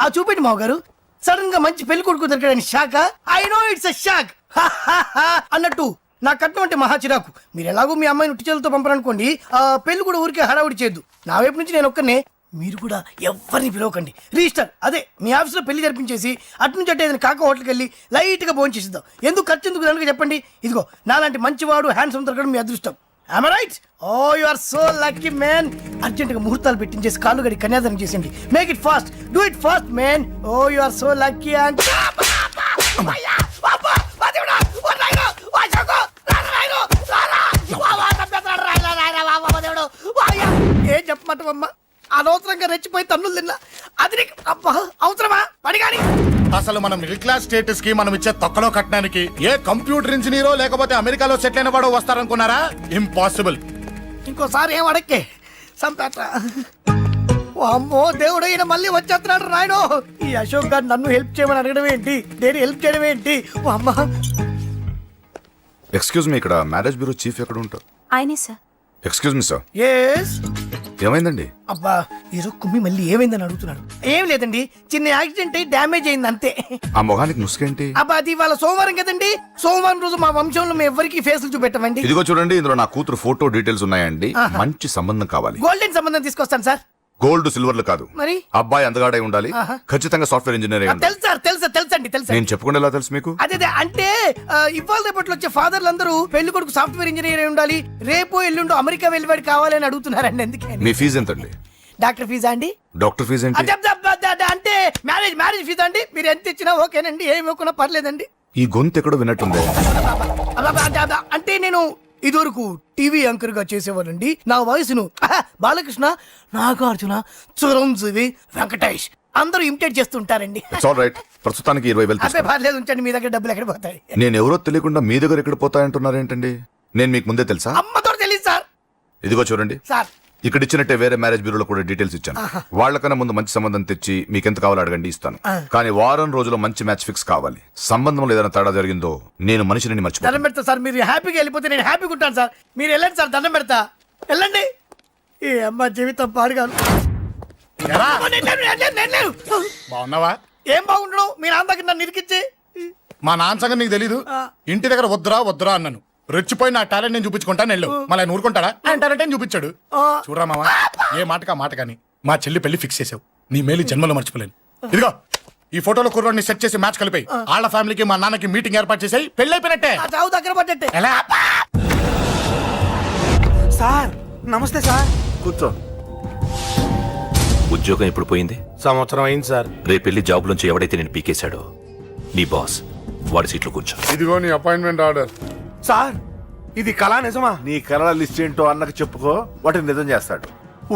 ఆ చూపెట్టి మావ గారు. సడన్ గా మంచి పెళ్లి కొడుకు దొరికాడని shock. I know it's a shock అన్నట్టు నా కట్నం అంటే మహా చిరాకు. మీరు ఎలాగో మీ అమ్మాయిని ఉట్టిచేలతో పంపరనుకోండి, ఆ పెళ్లి కూడా ఊరికే హడావుడి చేయొద్దు. నా వైపు నుంచి నేను ఒక్కనే, మీరు కూడా ఎవరిని పిలవకండి. రిజిస్టర్ అదే మీ ఆఫీస్లో పెళ్లి జరిపించేసి అటు నుంచి అంటే ఏదైనా కాక హోటల్కి వెళ్ళి లైట్ గా భోజనం చేసిద్దాం. ఎందుకు ఖర్చు ఎందుకు కనుక చెప్పండి. ఇదిగో నాలాంటి మంచివాడు హ్యాండ్సమ్ దొరకడం మీ అదృష్టం. Am I right? Oh, you are so lucky, man. Urgent గా ముహూర్తాలు పెట్టించేసి కాళ్ళు గడి కన్యాదానం చేసేయండి. Make it fast, do it fast, man. Oh, you are so lucky. And ఏం చెప్పమంటావమ్మా? అనవసరంగా రెచ్చిపోయి తన్నులు తిన్నా. అది నీకు అవసరమా? పడిగాని అసలు మన మిడిల్ క్లాస్ స్టేటస్ కి మనం ఇచ్చే తక్కువలో కట్టడానికి ఏ కంప్యూటర్ ఇంజనీరో లేకపోతే అమెరికాలో సెటిల్ అయిన వాడు వస్తారనుకున్నారా? ఇంపాసిబుల్. ఇంకోసారి ఏం అడక్కే సంపేట. అమ్మో దేవుడు, ఈయన మళ్ళీ వచ్చేస్తున్నాడు రాయడు. ఈ అశోక్ గారు నన్ను హెల్ప్ చేయమని అడగడం ఏంటి, నేను హెల్ప్ చేయడం ఏంటి? అమ్మ ఎక్స్క్యూజ్ మీ, ఇక్కడ మ్యారేజ్ బ్యూరో చీఫ్ ఎక్కడ ఉంటారు? ఆయనే sir. Excuse me sir. Yes. ఏమైందండి? అబ్బా ఈరోజు కుమ్మి మళ్ళీ ఏమైందని అడుగుతున్నాడు. ఏం లేదండి, చిన్న యాక్సిడెంట్ అయి డ్యామేజ్ అయింది అంతే. ఆ మొహానికి ముసుకేంటి? అబ్బా అది ఇవాళ సోమవారం కదండి. సోమవారం రోజు మా వంశంలో మేము ఎవరికి ఫేసులు చూపెట్టమండి. ఇదిగో చూడండి, ఇందులో నా కూతురు ఫోటో డీటెయిల్స్ ఉన్నాయండి. మంచి సంబంధం కావాలి. గోల్డెన్ సంబంధం తీసుకొస్తాను సార్. గోల్డ్ సిల్వర్లు కాదు. మరి అబ్బాయి అందగాడై ఉండాలి, ఆహా. ఖచ్చితంగా సాఫ్ట్వేర్ ఇంజనీర్ అయి ఉండాలి. తెలుసు సార్, తెలుసండి తెలుసండి. నేను చెప్పకుండా ఎలా తెలుసు మీకు? అదే అంటే ఇవాళ రేపట్లో వచ్చే ఫాదర్లు అందరూ పెళ్లి కొడుకు సాఫ్ట్వేర్ ఇంజనీర్ అయి ఉండాలి, రేపు ఎల్లుండు అమెరికా వెళ్ళివాడు కావాలని అడుగుతున్నారండి. అందుకే మీ ఫీజు ఎంతండి? డాక్టర్ ఫీజా అండి? డాక్టర్ ఫీజు ఏంటి? అంటే మ్యారేజ్ ఫీజా అండి? మీరు ఎంత ఇచ్చినా ఓకేనండి, ఏమి ఇవ్వకున్నా పర్లేదండి. ఈ గొంతు ఎక్కడో విన్నట్టుంది. అంటే నేను ఇదివరకు టీవీ యాంకర్ గా చేసేవాడండి. నా వయసును బాలకృష్ణ, నాగార్జున, చిరంజీవి, వెంకటేష్ అందరూ ఇమిటేట్ చేస్తుంటారండి. It's all right. ప్రస్తుతానికి 20,000 అదే తీసుకోండి. పర్లేదు, ఉంచండి. మీ దగ్గర డబ్బులు ఎక్కడ పోతాయి? నేను ఎవరో తెలియకుండా మీ దగ్గర ఎక్కడ పోతాయంటున్నారు ఏంటండి? నేను మీకు ముందే తెలుసా? అమ్మతో తెలియదు సార్. ఇదిగో చూడండి, సార్ ఇక్కడ ఇచ్చినట్టే వేరే మ్యారేజ్ బ్యూరోలో కూడా డీటెయిల్స్ ఇచ్చాను. వాళ్ళకన్నా ముందు మంచి సంబంధం తెచ్చి మీకు ఎంత కావాలో అడగండి, ఇస్తాను. కానీ వారం రోజుల్లో మంచి మ్యాచ్ ఫిక్స్ కావాలి. సంబంధంలో ఏదైనా తేడా జరిగిందో నేను మనిషిని మర్చిపోతాను. దండం పెడతా సార్. మీరు హ్యాపీగా వెళ్ళిపోతే నేను హ్యాపీగా ఉంటాను సార్. మీరు వెళ్ళండి సార్, దండం పెడతా. వెళ్ళండి. ఈ అమ్మ జీవితం పాడుగాను. బాగున్నావా? ఏం బాగుండడం? మీ నాన్న దగ్గర నన్ను ఇరికిచ్చి. మా నాన్న సంగతి నీకు తెలీదు. ఇంటి దగ్గర వద్దురా అన్నాను. రెచ్చిపోయి నా టాలెంట్ నేను చూపించుకుంటాను వెళ్ళు. మళ్ళీ ఆయన ఊరుకుంటాడా? ఆయన టాలెంట్ చూపించాడు. చూడరా మావా, ఏ మాటకా మాట కానీ మా చెల్లి పెళ్లి ఫిక్స్ చేసావు. నీ మేలు జన్మలో మర్చిపోలేను. ఇదిగో ఈ ఫోటోలో కుర్రాడిని సెట్ చేసి మ్యాచ్ కలిపాయి. వాళ్ళ ఫ్యామిలీకి మా నాన్నకి మీటింగ్ ఏర్పాటు చేసాయి. పెళ్లి అయిపోయినట్టే. చావు దగ్గర పడ్డట్టే. ఎలా? సార్ నమస్తే సార్. కూర్చో. ఉద్యోగం ఎప్పుడు పోయింది? సంవత్సరం అయింది సార్. రేపెళ్ళి జాబ్ నుంచి ఎవడైతే నేను పీకేశాడో నీ బాస్ వాడి సీట్లో కూర్చో. ఇదిగో నీ అపాయింట్మెంట్ ఆర్డర్. సార్ ఇది కళా నిజమా? నీ కలల లిస్ట్ ఏంటో అన్నకు చెప్పుకో, వాటిని నిజం చేస్తాడు.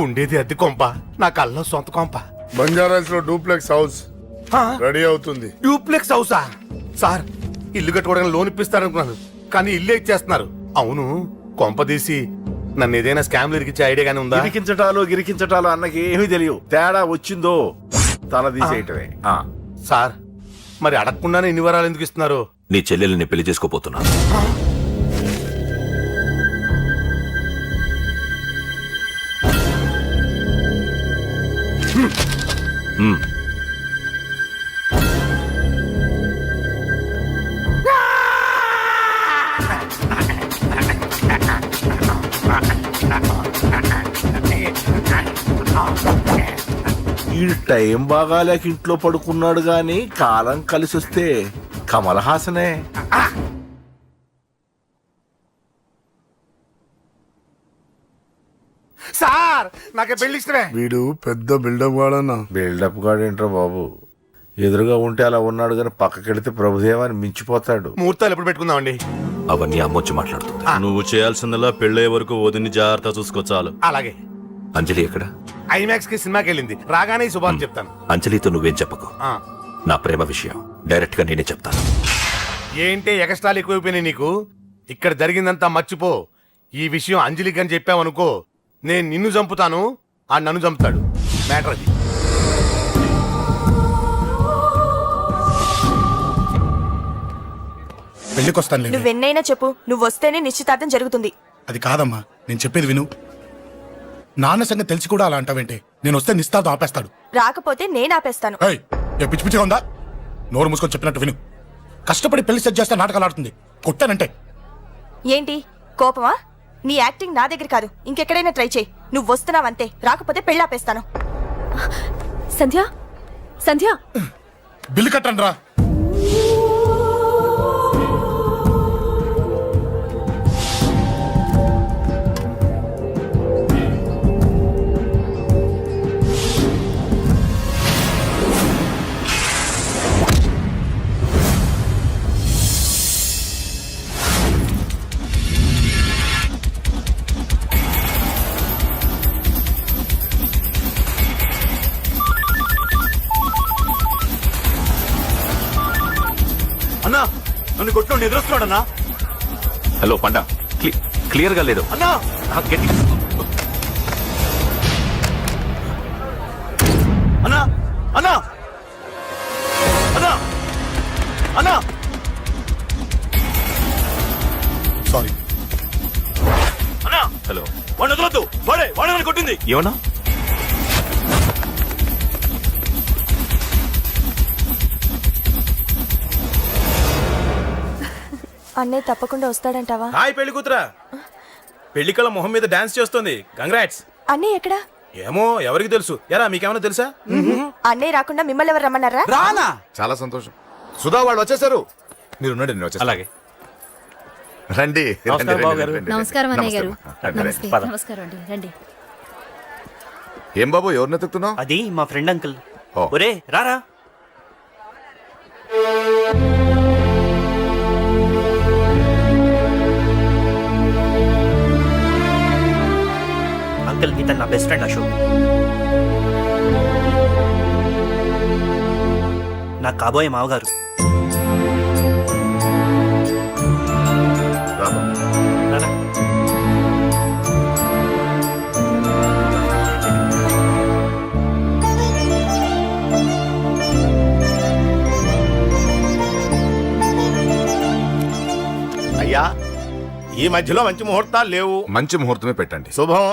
ఉండేది అద్దె కొంప, నా కళ్ళలో సొంత కొంప. బంజారాస్ లో డూప్లెక్స్ హౌస్ రెడీ అవుతుంది. డూప్లెక్స్ హౌసా? సార్ ఇల్లు కట్టుకోవడానికి లోన్ ఇప్పిస్తారనుకున్నాను, కానీ ఇల్లు ఇచ్చేస్తున్నారు. అవును, కొంప తీసి నన్ను ఏదైనా స్కామ్ ఇరికించే ఐడియా గానీ ఉందా? గిరికించటాలు అన్నకి ఏమీ తెలియవు. తేడా వచ్చిందో తల తీసేయటమే. సార్ మరి అడగకుండానే ఇన్ని వరాలు ఎందుకు ఇస్తున్నారు? నీ చెల్లెల్ని పెళ్లి చేసుకోపోతున్నా. ఈ టైం బాగాలేక ఇంట్లో పడుకున్నాడు గాని కాలం కలిసి వస్తే కమల్ హాసనే. సార్ నాకే పెళ్లి ఇష్టమే. వీడు పెద్ద బిల్డప్ వాడన్నా. బిల్డప్ గాడేంట్రా బాబు, ఎదురుగా ఉంటే అలా ఉన్నాడు గాని పక్కకెడితే ప్రభుదేవాన్ని మించిపోతాడు. ముహూర్తాలు ఎప్పుడు పెట్టుకుందామండి? అవన్నీ అమ్మొచ్చి మాట్లాడుతుంది. నువ్వు చేయాల్సిందలా పెళ్ళే వరకు వదిని జాగ్రత్త చూసుకో చాలు. అలాగే. అంజలి ఎక్కడ? ఐమాక్స్ కి సినిమాకి వెళ్ళింది, రాగానే శుభాన్ని చెప్తాను. అంజలితో నువ్వేం చెప్పకు. నా ప్రేమ విషయం డైరెక్ట్ గా నేనే చెప్తాను. ఏంటి ఎక్స్ట్రాలు ఎక్కువైపోయినాయి నీకు? ఇక్కడ జరిగిందంతా మర్చిపో. ఈ విషయం అంజలికి అని చెప్పావనుకో, నేను నిన్ను చంపుతాను, ఆ నన్ను చంపుతాడు. మ్యాటర్ అది. పెళ్లికొస్తాను. నువ్వెన్నైనా చెప్పు, నువ్వు వస్తేనే నిశ్చితార్థం జరుగుతుంది. అది కాదమ్మా, నేను చెప్పేది విను. నాన్న సంగతి తెలిసి కూడా అలా అంటావేంటే? నేను వస్తే నిస్తాతో ఆపేస్తాడు. రాకపోతే నేను ఆపేస్తాను. ఏ పిచ్చి పిచ్చిగా ఉందా? నోరు మూసుకొని చెప్పినట్టు విను. కష్టపడి పెళ్లి సెట్ చేస్తే నాటకాలు ఆడుతుంది. కొట్టానంటే ఏంటి కోపమా? నీ యాక్టింగ్ నా దగ్గర కాదు, ఇంకెక్కడైనా ట్రై చేయి. నువ్వు వస్తున్నావంతే, రాకపోతే పెళ్ళాపేస్తాను. సంధ్య, సంధ్య, బిల్లు కట్టండి రా. అన్నా నన్ను కొట్టు ఎదురొస్తున్నాడన్నా. హలో పండా, క్లియర్ గా లేదు అన్నా. గట్టి. అన్నా అన్నా అన్నా అన్నా సారీ. అన్నా. హలో, వాడిని వదలొద్దు, వాడే నన్ను కొట్టింది. ఏమన్నా? అన్నయ్య తప్పకుండా వస్తాడంటావా? హాయ్ పెళ్లి కూతురా. పెళ్లికల మొహం మీద డాన్స్ చేస్తుంది. కంగ్రాట్స్. అన్నయ్య ఎక్కడా? ఏమో ఎవరికి తెలుసు ఎరా మీకేమైనా తెలుసా అన్నయ్య రాకుండా మిమ్మల్ని ఎవరు రమ్మన్నారా? రానా? చాలా సంతోషం. సుధా వాళ్ళు వచ్చేసారు. మీరు ఉండండి, నేను వచ్చేస్తాను. అలాగే. రండి. నమస్కారం బాబు గారు. నమస్కారం అన్నయ్య గారు. నమస్తే. నమస్తే. నమస్కారం అండి, రండి. ఏం బాబు, ఎవరిని ఎత్తుకుతున్నావు? అది మా ఫ్రెండ్ అంకుల్. ఓ. ఒరే రారా. అంకుల్ ఇతను నా బెస్ట్ ఫ్రెండ్ అశోక్. నా కాబోయే మావగారు. రాబా. రారా. అయ్యా, ఈ మధ్యలో మంచి ముహూర్తాలు లేవు. మంచి ముహూర్తమే పెట్టండి. శుభం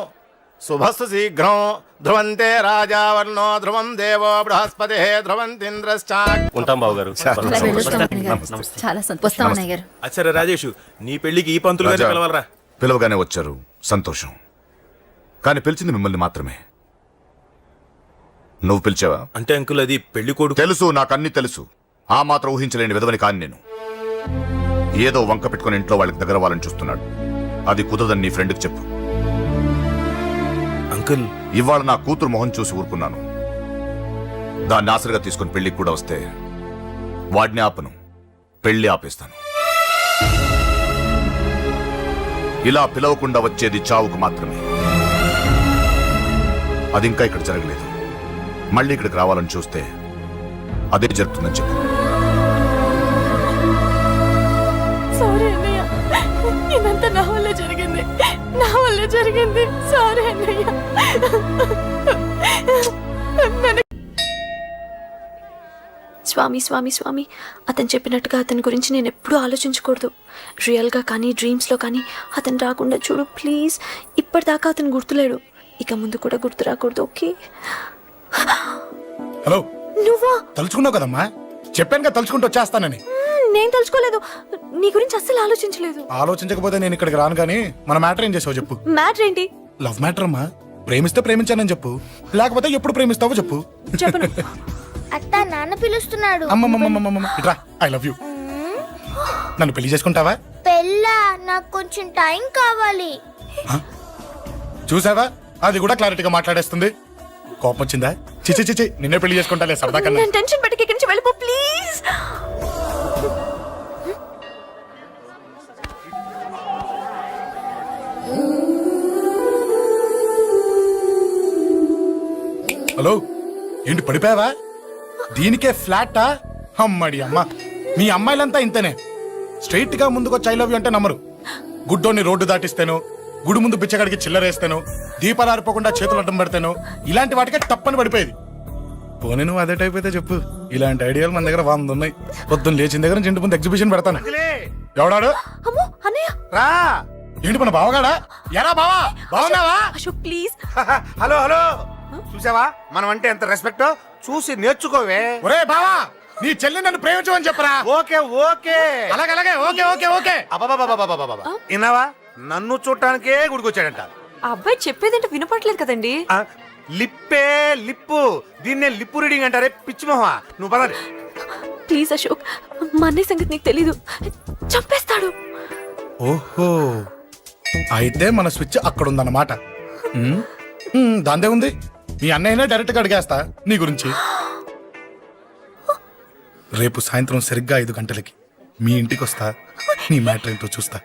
శుభస్సు శీఘ్రం ధ్రువంతే రాజావర్ణో ధ్రువం దేవో బృహస్పతి ధ్రువంతింద్రశ్చా. ఉంటాం బాబు గారు. చాలా సంతోషం అన్నయ్య గారు. అచ్చరే రాజేష్, నీ పెళ్లికి ఈ పంతులు గారిని రాజా, పిలవాలరా. పిలవగానే వచ్చారు, సంతోషం. కానీ పిలిచింది మిమ్మల్ని మాత్రమే. నువ్వు పిలిచావా? అంటే అంకుల్ అది పెళ్లి కొడుకు. తెలుసు, నాకు అన్ని తెలుసు. ఆ మాత్రం ఊహించలేని విధవని కాని నేను. ఏదో వంక పెట్టుకుని ఇంట్లో వాళ్ళకి దగ్గర వాళ్ళని చూస్తున్నాడు. అది కుదరదని నీ ఫ్రెండ్కి చెప్పు. అంకుల్, ఇవాళ నా కూతురు మొహం చూసి ఊరుకున్నాను. దాన్ని ఆసరిగా తీసుకుని పెళ్లికి కూడా వస్తే వాడిని ఆపను, పెళ్లి ఆపేస్తాను. ఇలా పిలవకుండా వచ్చేది చావుకు మాత్రమే. అది ఇంకా ఇక్కడ జరగలేదు. మళ్ళీ ఇక్కడికి రావాలని చూస్తే అదే జరుగుతుందని చెప్పు. సారీ అన్నయ్య, ఇదంతా నా వల్ల జరిగింది. నా వల్ల జరిగింది. సారీ అన్నయ్య. స్వామి స్వామి స్వామి, అతను చెప్పినట్టుగా అతని గురించి నేను ఎప్పుడూ ఆలోచించకూడదు. రియల్గా కానీ డ్రీమ్స్లో కానీ అతను రాకుండా చూడు ప్లీజ్. ఇప్పటిదాకా అతను గుర్తులేడు, ఇక ముందు కూడా గుర్తు రాకూడదు. ఓకే. హలో, నువ్వా? తలుచుకున్నావు కదమ్మా, చెప్పాను కదా తలుచుకుంటూ వచ్చేస్తానని. నేను తలుచుకోలేదు, నీ గురించి అస్సలు ఆలోచించలేదు. ఆలోచించకపోతే నేను ఇక్కడికి రాను. కానీ మన మ్యాటర్ ఏం చేసావు చెప్పు. మ్యాటర్ ఏంటి? లవ్ మ్యాటర్ అమ్మా. ప్రేమిస్తే ప్రేమించానని చెప్పు, లేకపోతే ఎప్పుడు ప్రేమిస్తావో చెప్పు. చెప్పను. అత్త, నాన్న పిలుస్తున్నాడు. అమ్మమ్మమ్మమ్మమ్మ, ఇట్రా. I love you. నన్ను పెళ్లి చేసుకుంటావా? పెళ్ళా? నాకు కొంచెం టైం కావాలి. చూసావా, అది కూడా క్లారిటీగా మాట్లాడేస్తుంది. కోపం వచ్చిందా? చిచి చిచి, నిన్నే పెళ్లి చేసుకుంటాలే సరదా కన్నా. నేను టెన్షన్ పెట్టి ఇక్కడి నుంచి వెళ్ళిపో ప్లీజ్. హలో, ఏంటి పడిపోయావా? దీనికే ఫ్లాటా? అమ్మడి అమ్మ, మీ అమ్మాయిలంతా ఇంతనే. స్ట్రైట్ గా ముందుకొచ్చి ఐ లవ్ యూ అంటే నమ్మరు. గుడ్డోని రోడ్డు దాటిస్తాను, గుడి ముందు బిచ్చగాడికి చిల్లరేస్తాను, దీపాలు ఆరిపోకుండా చేతులు అడ్డం పెడతాను. ఇలాంటి వాటికే తప్పని పడిపోయేది. పోనీ నువ్వు అదే టైప్ అయితే చెప్పు. ఇలాంటి ఐడియాలు మన దగ్గర 100 ఉన్నాయి. పొద్దున్న లేచిన దగ్గర నుంచి ఇంటి ముందు ఎగ్జిబిషన్ పెడతాను. ఎవడాడు? రా. ఏంటి మన బావగాడా? ఎరా బావా, బావున్నావా? అశోక్ ప్లీజ్. హలో హలో, చూసావా మనం అంటే ఎంత రెస్పెక్ట్? చూసి నేర్చుకోవే. ఒరే బావా, నీ చెల్లి నన్ను ప్రేమించమని చెప్పరా. ఓకే ఓకే, అలాగే ఓకే ఓకే ఓకే. విన్నావా, నన్ను చూడటానికే గుడికొచ్చాడంట. ఆ అబ్బాయి చెప్పేదంటే వినపడలేదు కదండి. లిప్పే లిప్పు, దీన్నే లిప్పు రీడింగ్ అంటారే పిచ్చి మొహ. నువ్వు పదండి ప్లీజ్ అశోక్, మా అన్నయ్య సంగతి నీకు తెలీదు, చంపేస్తాడు. ఓహో, అయితే మన స్విచ్ అక్కడ ఉందన్నమాట. దాందే ఉంది. మీ అన్నయ్యనే డైరెక్ట్ గా అడిగేస్తా నీ గురించి. రేపు సాయంత్రం సరిగ్గా 5 గంటలకి మీ ఇంటికి వస్తా. నీ మ్యాటర్ ఏంటో చూస్తా.